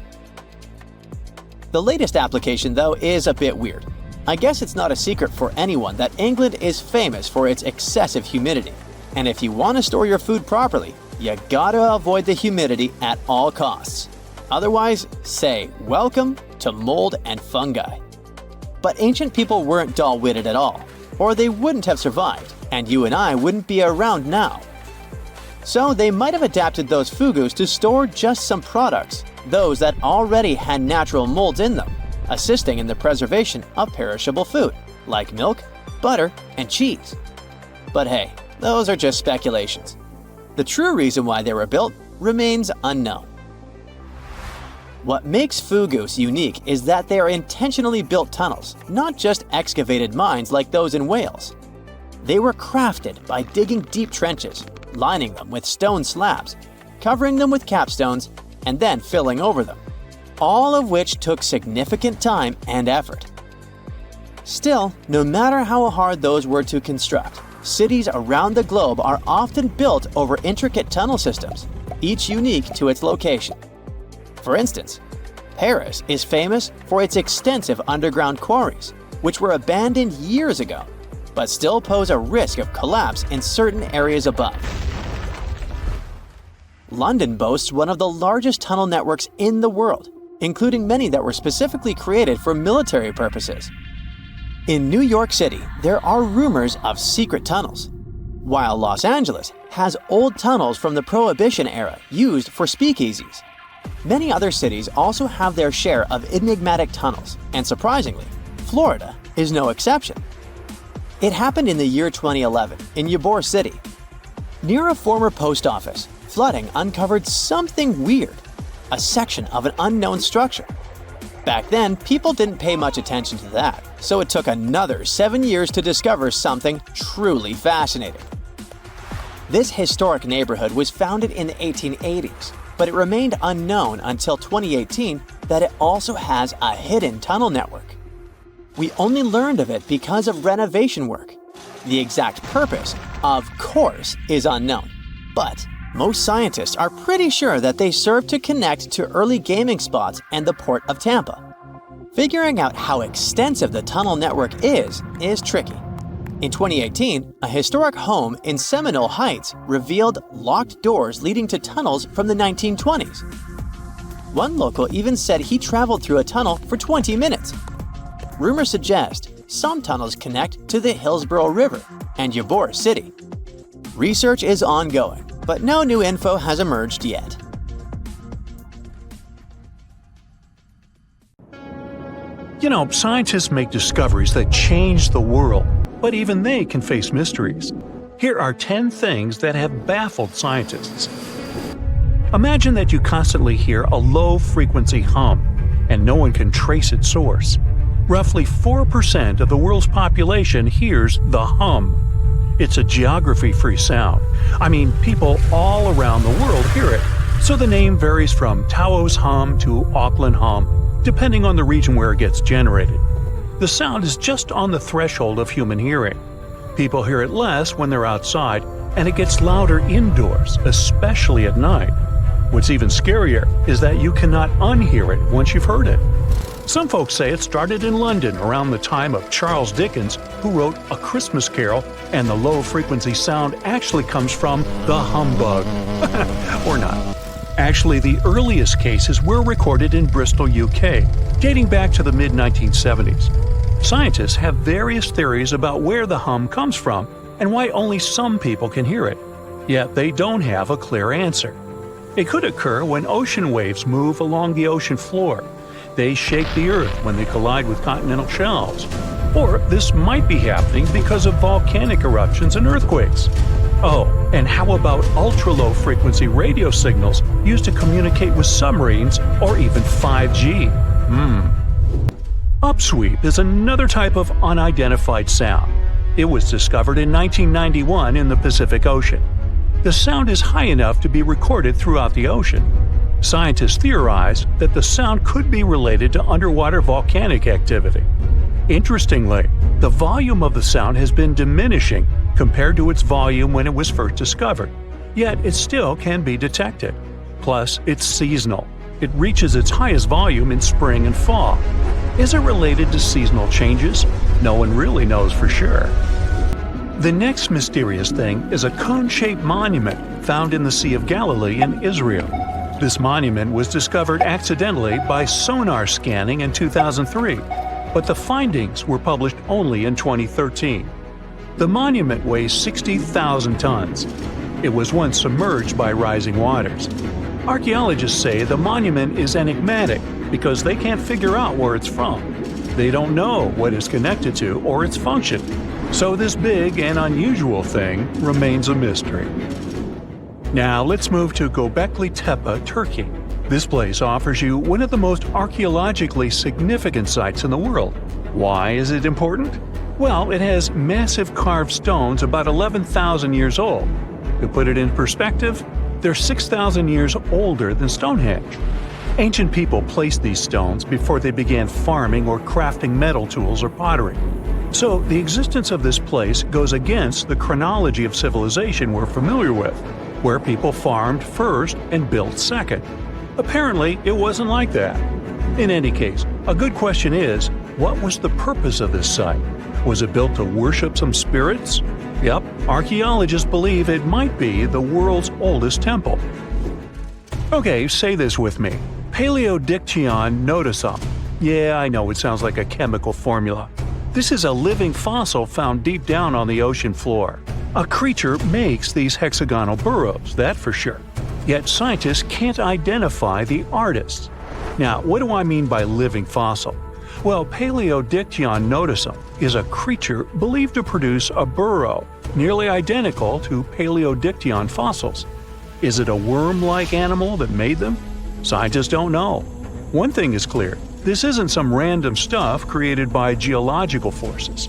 The latest application, though, is a bit weird. I guess it's not a secret for anyone that England is famous for its excessive humidity. And if you want to store your food properly, you gotta avoid the humidity at all costs. Otherwise, say welcome to mold and fungi. But ancient people weren't dull-witted at all, or they wouldn't have survived, and you and I wouldn't be around now. So they might have adapted those fugus to store just some products, those that already had natural molds in them, assisting in the preservation of perishable food, like milk, butter, and cheese. But hey, those are just speculations. The true reason why they were built remains unknown. What makes fugus unique is that they are intentionally built tunnels, not just excavated mines like those in Wales. They were crafted by digging deep trenches, lining them with stone slabs, covering them with capstones, and then filling over them, all of which took significant time and effort. Still, no matter how hard those were to construct, cities around the globe are often built over intricate tunnel systems, each unique to its location. For instance, Paris is famous for its extensive underground quarries, which were abandoned years ago, but still pose a risk of collapse in certain areas above. London boasts one of the largest tunnel networks in the world, including many that were specifically created for military purposes. In New York City, there are rumors of secret tunnels, while Los Angeles has old tunnels from the Prohibition era used for speakeasies. Many other cities also have their share of enigmatic tunnels, and surprisingly, Florida is no exception. It happened in the year 2011 in Ybor City. Near a former post office, flooding uncovered something weird, a section of an unknown structure. Back then, people didn't pay much attention to that, so it took another 7 years to discover something truly fascinating. This historic neighborhood was founded in the 1880s, but it remained unknown until 2018 that it also has a hidden tunnel network. we only learned of it because of renovation work. The exact purpose, of course, is unknown, but most scientists are pretty sure that they serve to connect to early gaming spots and the port of Tampa. Figuring out how extensive the tunnel network is tricky. In 2018, a historic home in Seminole Heights revealed locked doors leading to tunnels from the 1920s. One local even said he traveled through a tunnel for 20 minutes. Rumors suggest some tunnels connect to the Hillsborough River and Ybor City. Research is ongoing, but no new info has emerged yet. You know, scientists make discoveries that change the world, but even they can face mysteries. Here are 10 things that have baffled scientists. Imagine that you constantly hear a low-frequency hum, and no one can trace its source. Roughly 4% of the world's population hears the hum. It's a geography-free sound. I mean, people all around the world hear it, so the name varies from Tao's hum to Auckland hum, depending on the region where it gets generated. The sound is just on the threshold of human hearing. People hear it less when they're outside, and it gets louder indoors, especially at night. What's even scarier is that you cannot unhear it once you've heard it. Some folks say it started in London around the time of Charles Dickens, who wrote A Christmas Carol, and the low-frequency sound actually comes from the humbug. Or not. Actually, the earliest cases were recorded in Bristol, UK, dating back to the mid-1970s. Scientists have various theories about where the hum comes from and why only some people can hear it, yet they don't have a clear answer. It could occur when ocean waves move along the ocean floor. They shake the Earth when they collide with continental shelves. Or this might be happening because of volcanic eruptions and earthquakes. Oh, and how about ultra-low frequency radio signals used to communicate with submarines or even 5G? Upsweep is another type of unidentified sound. It was discovered in 1991 in the Pacific Ocean. The sound is high enough to be recorded throughout the ocean. Scientists theorize that the sound could be related to underwater volcanic activity. Interestingly, the volume of the sound has been diminishing compared to its volume when it was first discovered, yet it still can be detected. Plus, it's seasonal. It reaches its highest volume in spring and fall. Is it related to seasonal changes? No one really knows for sure. The next mysterious thing is a cone-shaped monument found in the Sea of Galilee in Israel. This monument was discovered accidentally by sonar scanning in 2003, but the findings were published only in 2013. The monument weighs 60,000 tons. It was once submerged by rising waters. Archaeologists say the monument is enigmatic because they can't figure out where it's from. They don't know what it's connected to or its function. So this big and unusual thing remains a mystery. Now let's move to Göbekli Tepe, Turkey. This place offers you one of the most archaeologically significant sites in the world. Why is it important? Well, it has massive carved stones about 11,000 years old. To put it in perspective, they're 6,000 years older than Stonehenge. Ancient people placed these stones before they began farming or crafting metal tools or pottery. So the existence of this place goes against the chronology of civilization we're familiar with, where people farmed first and built second. Apparently, it wasn't like that. In any case, a good question is, what was the purpose of this site? Was it built to worship some spirits? Yep, archaeologists believe it might be the world's oldest temple. Okay, say this with me. Paleodictyon notusum. Yeah, I know it sounds like a chemical formula. This is a living fossil found deep down on the ocean floor. A creature makes these hexagonal burrows, that for sure. Yet scientists can't identify the artist. Now, what do I mean by living fossil? Well, Paleodictyon notusum is a creature believed to produce a burrow, nearly identical to Paleodictyon fossils. Is it a worm-like animal that made them? Scientists don't know. One thing is clear, this isn't some random stuff created by geological forces.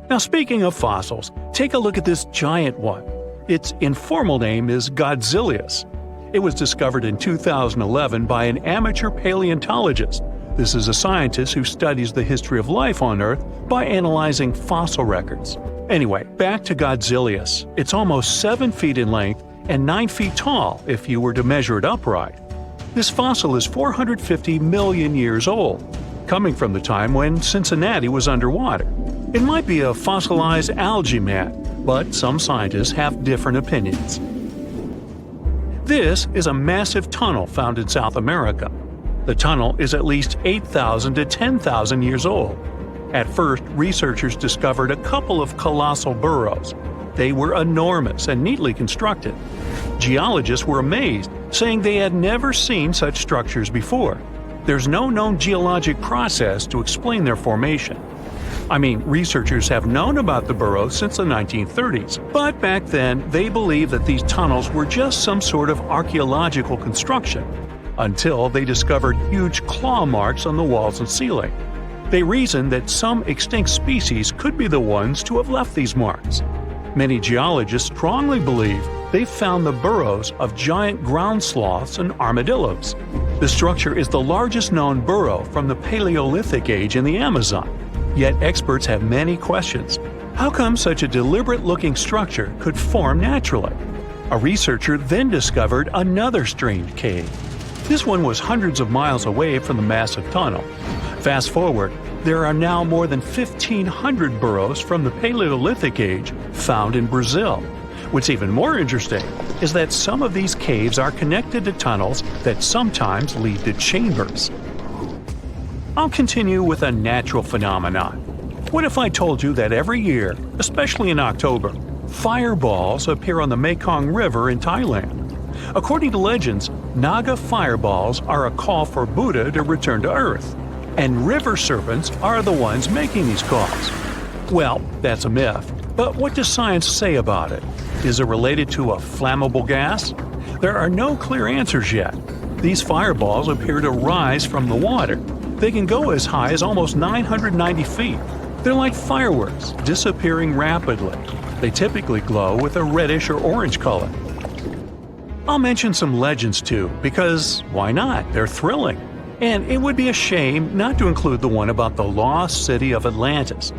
Now, speaking of fossils, take a look at this giant one. Its informal name is Godzilius. It was discovered in 2011 by an amateur paleontologist This is a scientist who studies the history of life on Earth by analyzing fossil records. Anyway, back to Godzilius. It's almost 7 feet in length and 9 feet tall if you were to measure it upright. This fossil is 450 million years old, coming from the time when Cincinnati was underwater. It might be a fossilized algae mat, but some scientists have different opinions. This is a massive tunnel found in South America. The tunnel is at least 8,000 to 10,000 years old. At first, researchers discovered a couple of colossal burrows. They were enormous and neatly constructed. Geologists were amazed, saying they had never seen such structures before. There's no known geologic process to explain their formation. I mean, researchers have known about the burrows since the 1930s, but back then they believed that these tunnels were just some sort of archaeological construction, until they discovered huge claw marks on the walls and ceiling. They reasoned that some extinct species could be the ones to have left these marks. Many geologists strongly believe they found the burrows of giant ground sloths and armadillos. The structure is the largest known burrow from the Paleolithic age in the Amazon. Yet experts have many questions. How come such a deliberate-looking structure could form naturally? A researcher then discovered another strange cave. This one was hundreds of miles away from the massive tunnel. Fast forward, there are now more than 1,500 burrows from the Paleolithic age found in Brazil. What's even more interesting is that some of these caves are connected to tunnels that sometimes lead to chambers. I'll continue with a natural phenomenon. What if I told you that every year, especially in October, fireballs appear on the Mekong River in Thailand? According to legends, Naga fireballs are a call for Buddha to return to Earth, and river serpents are the ones making these calls. Well, that's a myth, but what does science say about it? Is it related to a flammable gas? There are no clear answers yet. These fireballs appear to rise from the water. They can go as high as almost 990 feet. They're like fireworks, disappearing rapidly. They typically glow with a reddish or orange color. I'll mention some legends too, because why not? They're thrilling. And it would be a shame not to include the one about the lost city of Atlantis.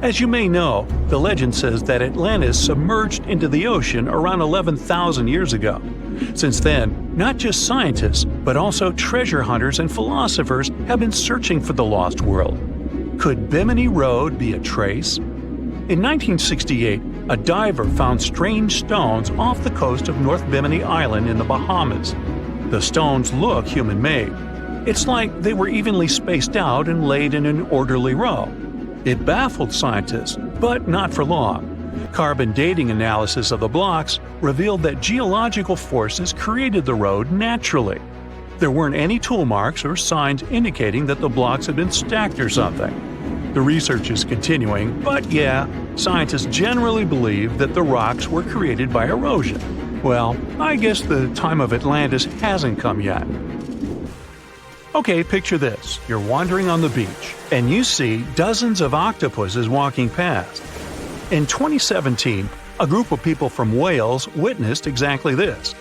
As you may know, the legend says that Atlantis submerged into the ocean around 11,000 years ago. Since then, not just scientists, but also treasure hunters and philosophers have been searching for the lost world. Could Bimini Road be a trace? In 1968, a diver found strange stones off the coast of North Bimini Island in the Bahamas. The stones look human-made. It's like they were evenly spaced out and laid in an orderly row. It baffled scientists, but not for long. Carbon dating analysis of the blocks revealed that geological forces created the road naturally. There weren't any tool marks or signs indicating that the blocks had been stacked or something. The research is continuing, but yeah, scientists generally believe that the rocks were created by erosion. Well, I guess the time of Atlantis hasn't come yet. Okay, picture this. You're wandering on the beach, and you see dozens of octopuses walking past. In 2017, a group of people from Wales witnessed exactly this.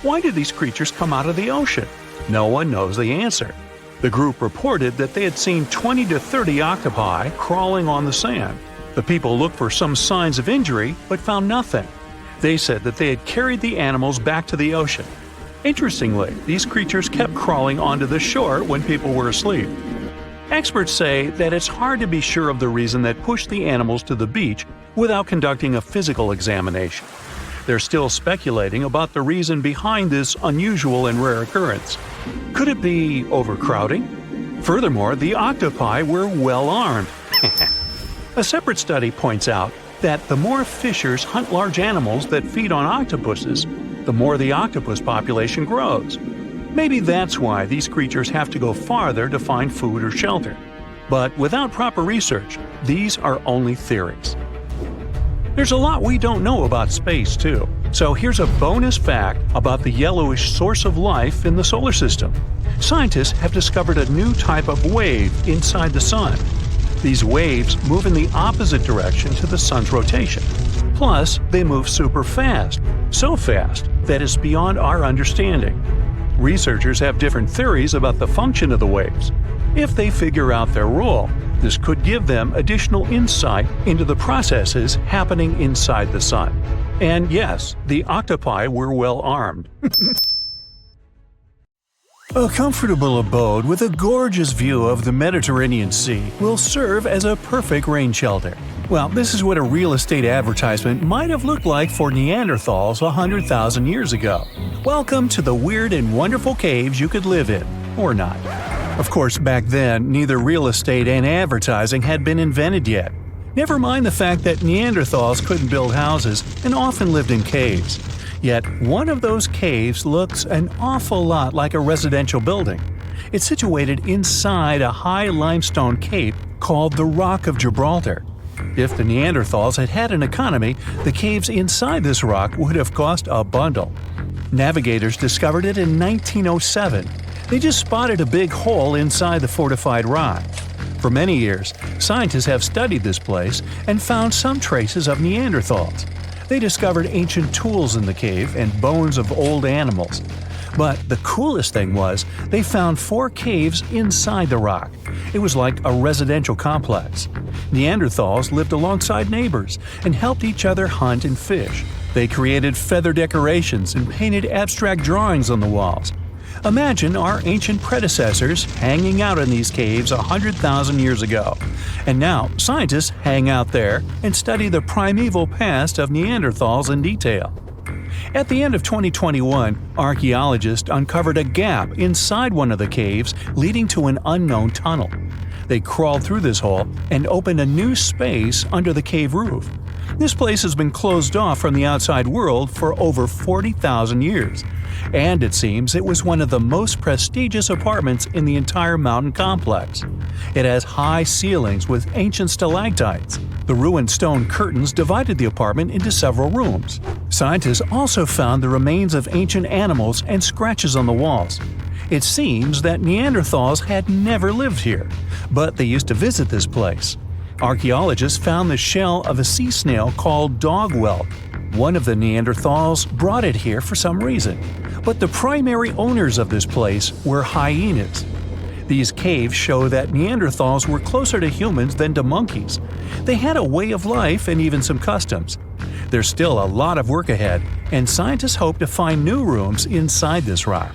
Why did these creatures come out of the ocean? No one knows the answer. The group reported that they had seen 20 to 30 octopi crawling on the sand. The people looked for some signs of injury, but found nothing. They said that they had carried the animals back to the ocean. Interestingly, these creatures kept crawling onto the shore when people were asleep. Experts say that it's hard to be sure of the reason that pushed the animals to the beach without conducting a physical examination. They're still speculating about the reason behind this unusual and rare occurrence. Could it be overcrowding? Furthermore, the octopi were well armed. A separate study points out that the more fishers hunt large animals that feed on octopuses, the more the octopus population grows. Maybe that's why these creatures have to go farther to find food or shelter. But without proper research, these are only theories. There's a lot we don't know about space, too. So here's a bonus fact about the yellowish source of life in the solar system. Scientists have discovered a new type of wave inside the sun. These waves move in the opposite direction to the sun's rotation. Plus, they move super fast, so fast that it's beyond our understanding. Researchers have different theories about the function of the waves. If they figure out their role, this could give them additional insight into the processes happening inside the sun. And yes, the octopi were well armed. A comfortable abode with a gorgeous view of the Mediterranean Sea will serve as a perfect rain shelter. Well, this is what a real estate advertisement might have looked like for Neanderthals 100,000 years ago. Welcome to the weird and wonderful caves you could live in, or not. Of course, back then, neither real estate and advertising had been invented yet. Never mind the fact that Neanderthals couldn't build houses and often lived in caves. Yet, one of those caves looks an awful lot like a residential building. It's situated inside a high limestone cape called the Rock of Gibraltar. If the Neanderthals had had an economy, the caves inside this rock would have cost a bundle. Navigators discovered it in 1907. They just spotted a big hole inside the fortified rock. For many years, scientists have studied this place and found some traces of Neanderthals. They discovered ancient tools in the cave and bones of old animals. But the coolest thing was, they found 4 caves inside the rock. It was like a residential complex. Neanderthals lived alongside neighbors and helped each other hunt and fish. They created feather decorations and painted abstract drawings on the walls. Imagine our ancient predecessors hanging out in these caves 100,000 years ago. And now, scientists hang out there and study the primeval past of Neanderthals in detail. At the end of 2021, archaeologists uncovered a gap inside one of the caves leading to an unknown tunnel. They crawled through this hole and opened a new space under the cave roof. This place has been closed off from the outside world for over 40,000 years. And it seems it was one of the most prestigious apartments in the entire mountain complex. It has high ceilings with ancient stalactites. The ruined stone curtains divided the apartment into several rooms. Scientists also found the remains of ancient animals and scratches on the walls. It seems that Neanderthals had never lived here, but they used to visit this place. Archaeologists found the shell of a sea snail called dog whelk. One of the Neanderthals brought it here for some reason, but the primary owners of this place were hyenas. These caves show that Neanderthals were closer to humans than to monkeys. They had a way of life and even some customs. There's still a lot of work ahead, and scientists hope to find new rooms inside this rock.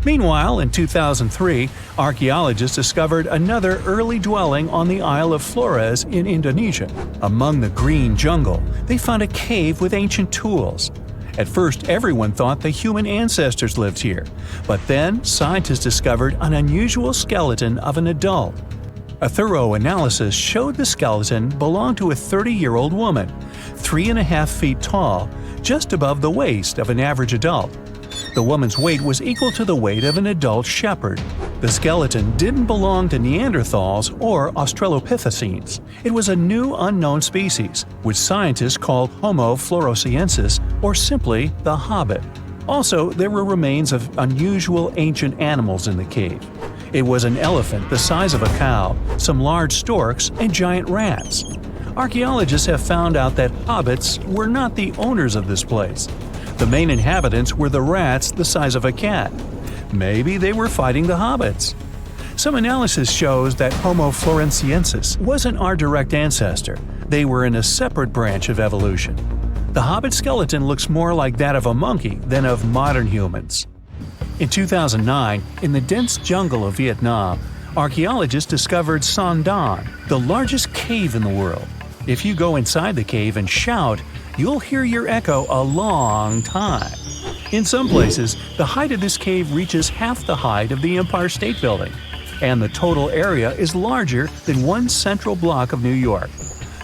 Meanwhile, in 2003, archaeologists discovered another early dwelling on the Isle of Flores in Indonesia. Among the green jungle, they found a cave with ancient tools. At first, everyone thought the human ancestors lived here, but then scientists discovered an unusual skeleton of an adult. A thorough analysis showed the skeleton belonged to a 30-year-old woman, 3.5 feet tall, just above the waist of an average adult. The woman's weight was equal to the weight of an adult shepherd. The skeleton didn't belong to Neanderthals or Australopithecines. It was a new unknown species, which scientists called Homo floresiensis, or simply the Hobbit. Also, there were remains of unusual ancient animals in the cave. It was an elephant the size of a cow, some large storks, and giant rats. Archaeologists have found out that hobbits were not the owners of this place. The main inhabitants were the rats the size of a cat. Maybe they were fighting the hobbits. Some analysis shows that Homo floresiensis wasn't our direct ancestor. They were in a separate branch of evolution. The hobbit skeleton looks more like that of a monkey than of modern humans. In 2009, in the dense jungle of Vietnam, archaeologists discovered Son Don, the largest cave in the world. If you go inside the cave and shout, you'll hear your echo a long time. In some places, the height of this cave reaches half the height of the Empire State Building, and the total area is larger than one central block of New York.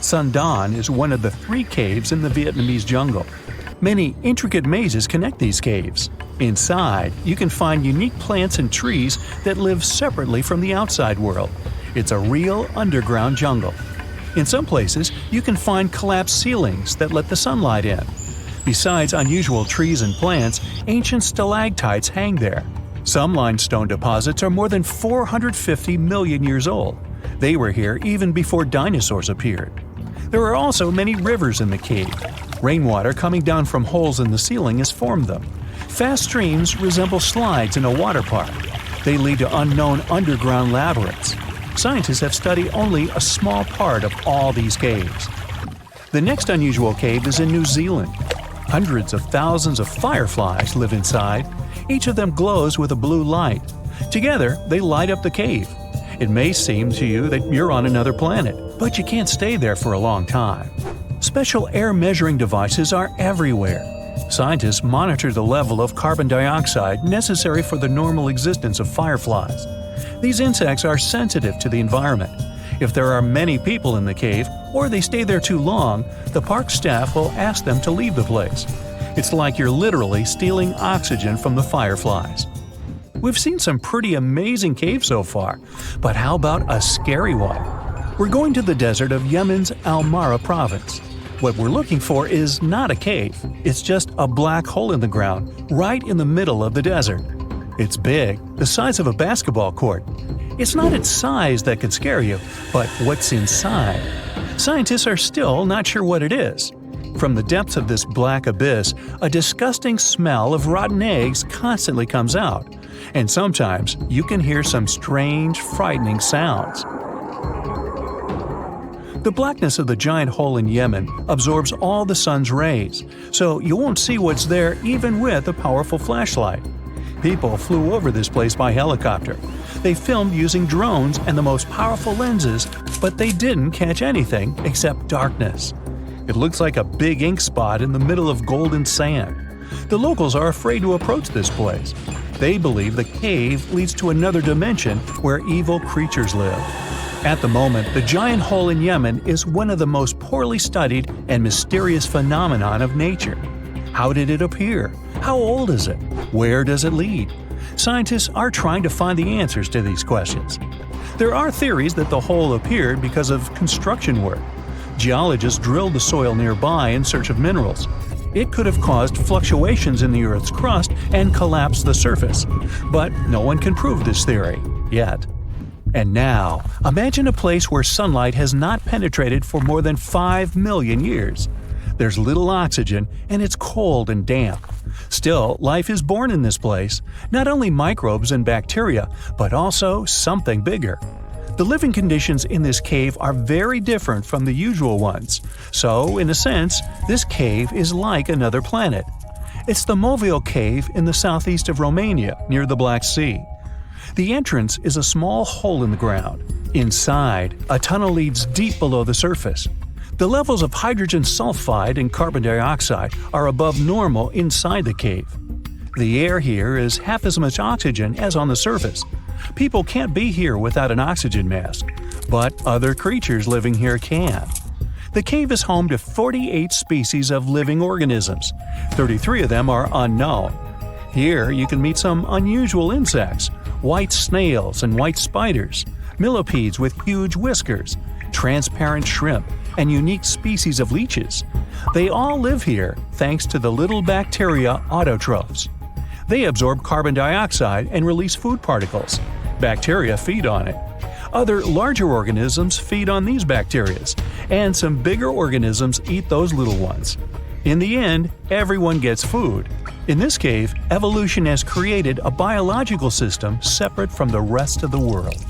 Son Don is one of the 3 caves in the Vietnamese jungle. Many intricate mazes connect these caves. Inside, you can find unique plants and trees that live separately from the outside world. It's a real underground jungle. In some places, you can find collapsed ceilings that let the sunlight in. Besides unusual trees and plants, ancient stalactites hang there. Some limestone deposits are more than 450 million years old. They were here even before dinosaurs appeared. There are also many rivers in the cave. Rainwater coming down from holes in the ceiling has formed them. Fast streams resemble slides in a water park. They lead to unknown underground labyrinths. Scientists have studied only a small part of all these caves. The next unusual cave is in New Zealand. Hundreds of thousands of fireflies live inside. Each of them glows with a blue light. Together, they light up the cave. It may seem to you that you're on another planet, but you can't stay there for a long time. Special air measuring devices are everywhere. Scientists monitor the level of carbon dioxide necessary for the normal existence of fireflies. These insects are sensitive to the environment. If there are many people in the cave, or they stay there too long, the park staff will ask them to leave the place. It's like you're literally stealing oxygen from the fireflies. We've seen some pretty amazing caves so far, but how about a scary one? We're going to the desert of Yemen's Al-Mara province. What we're looking for is not a cave, it's just a black hole in the ground, right in the middle of the desert. It's big, the size of a basketball court. It's not its size that could scare you, but what's inside. Scientists are still not sure what it is. From the depths of this black abyss, a disgusting smell of rotten eggs constantly comes out, and sometimes you can hear some strange, frightening sounds. The blackness of the giant hole in Yemen absorbs all the sun's rays, so you won't see what's there even with a powerful flashlight. People flew over this place by helicopter. They filmed using drones and the most powerful lenses, but they didn't catch anything except darkness. It looks like a big ink spot in the middle of golden sand. The locals are afraid to approach this place. They believe the cave leads to another dimension where evil creatures live. At the moment, the giant hole in Yemen is one of the most poorly studied and mysterious phenomenon of nature. How did it appear? How old is it? Where does it lead? Scientists are trying to find the answers to these questions. There are theories that the hole appeared because of construction work. Geologists drilled the soil nearby in search of minerals. It could have caused fluctuations in the Earth's crust and collapsed the surface. But no one can prove this theory, yet. And now, imagine a place where sunlight has not penetrated for more than 5 million years. There's little oxygen, and it's cold and damp. Still, life is born in this place, not only microbes and bacteria, but also something bigger. The living conditions in this cave are very different from the usual ones, so, in a sense, this cave is like another planet. It's the Movil Cave in the southeast of Romania, near the Black Sea. The entrance is a small hole in the ground. Inside, a tunnel leads deep below the surface. The levels of hydrogen sulfide and carbon dioxide are above normal inside the cave. The air here is half as much oxygen as on the surface. People can't be here without an oxygen mask, but other creatures living here can. The cave is home to 48 species of living organisms. 33 of them are unknown. Here you can meet some unusual insects, white snails and white spiders, millipedes with huge whiskers, transparent shrimp, and unique species of leeches. They all live here thanks to the little bacteria autotrophs. They absorb carbon dioxide and release food particles. Bacteria feed on it. Other larger organisms feed on these bacteria, and some bigger organisms eat those little ones. In the end, everyone gets food. In this cave, evolution has created a biological system separate from the rest of the world.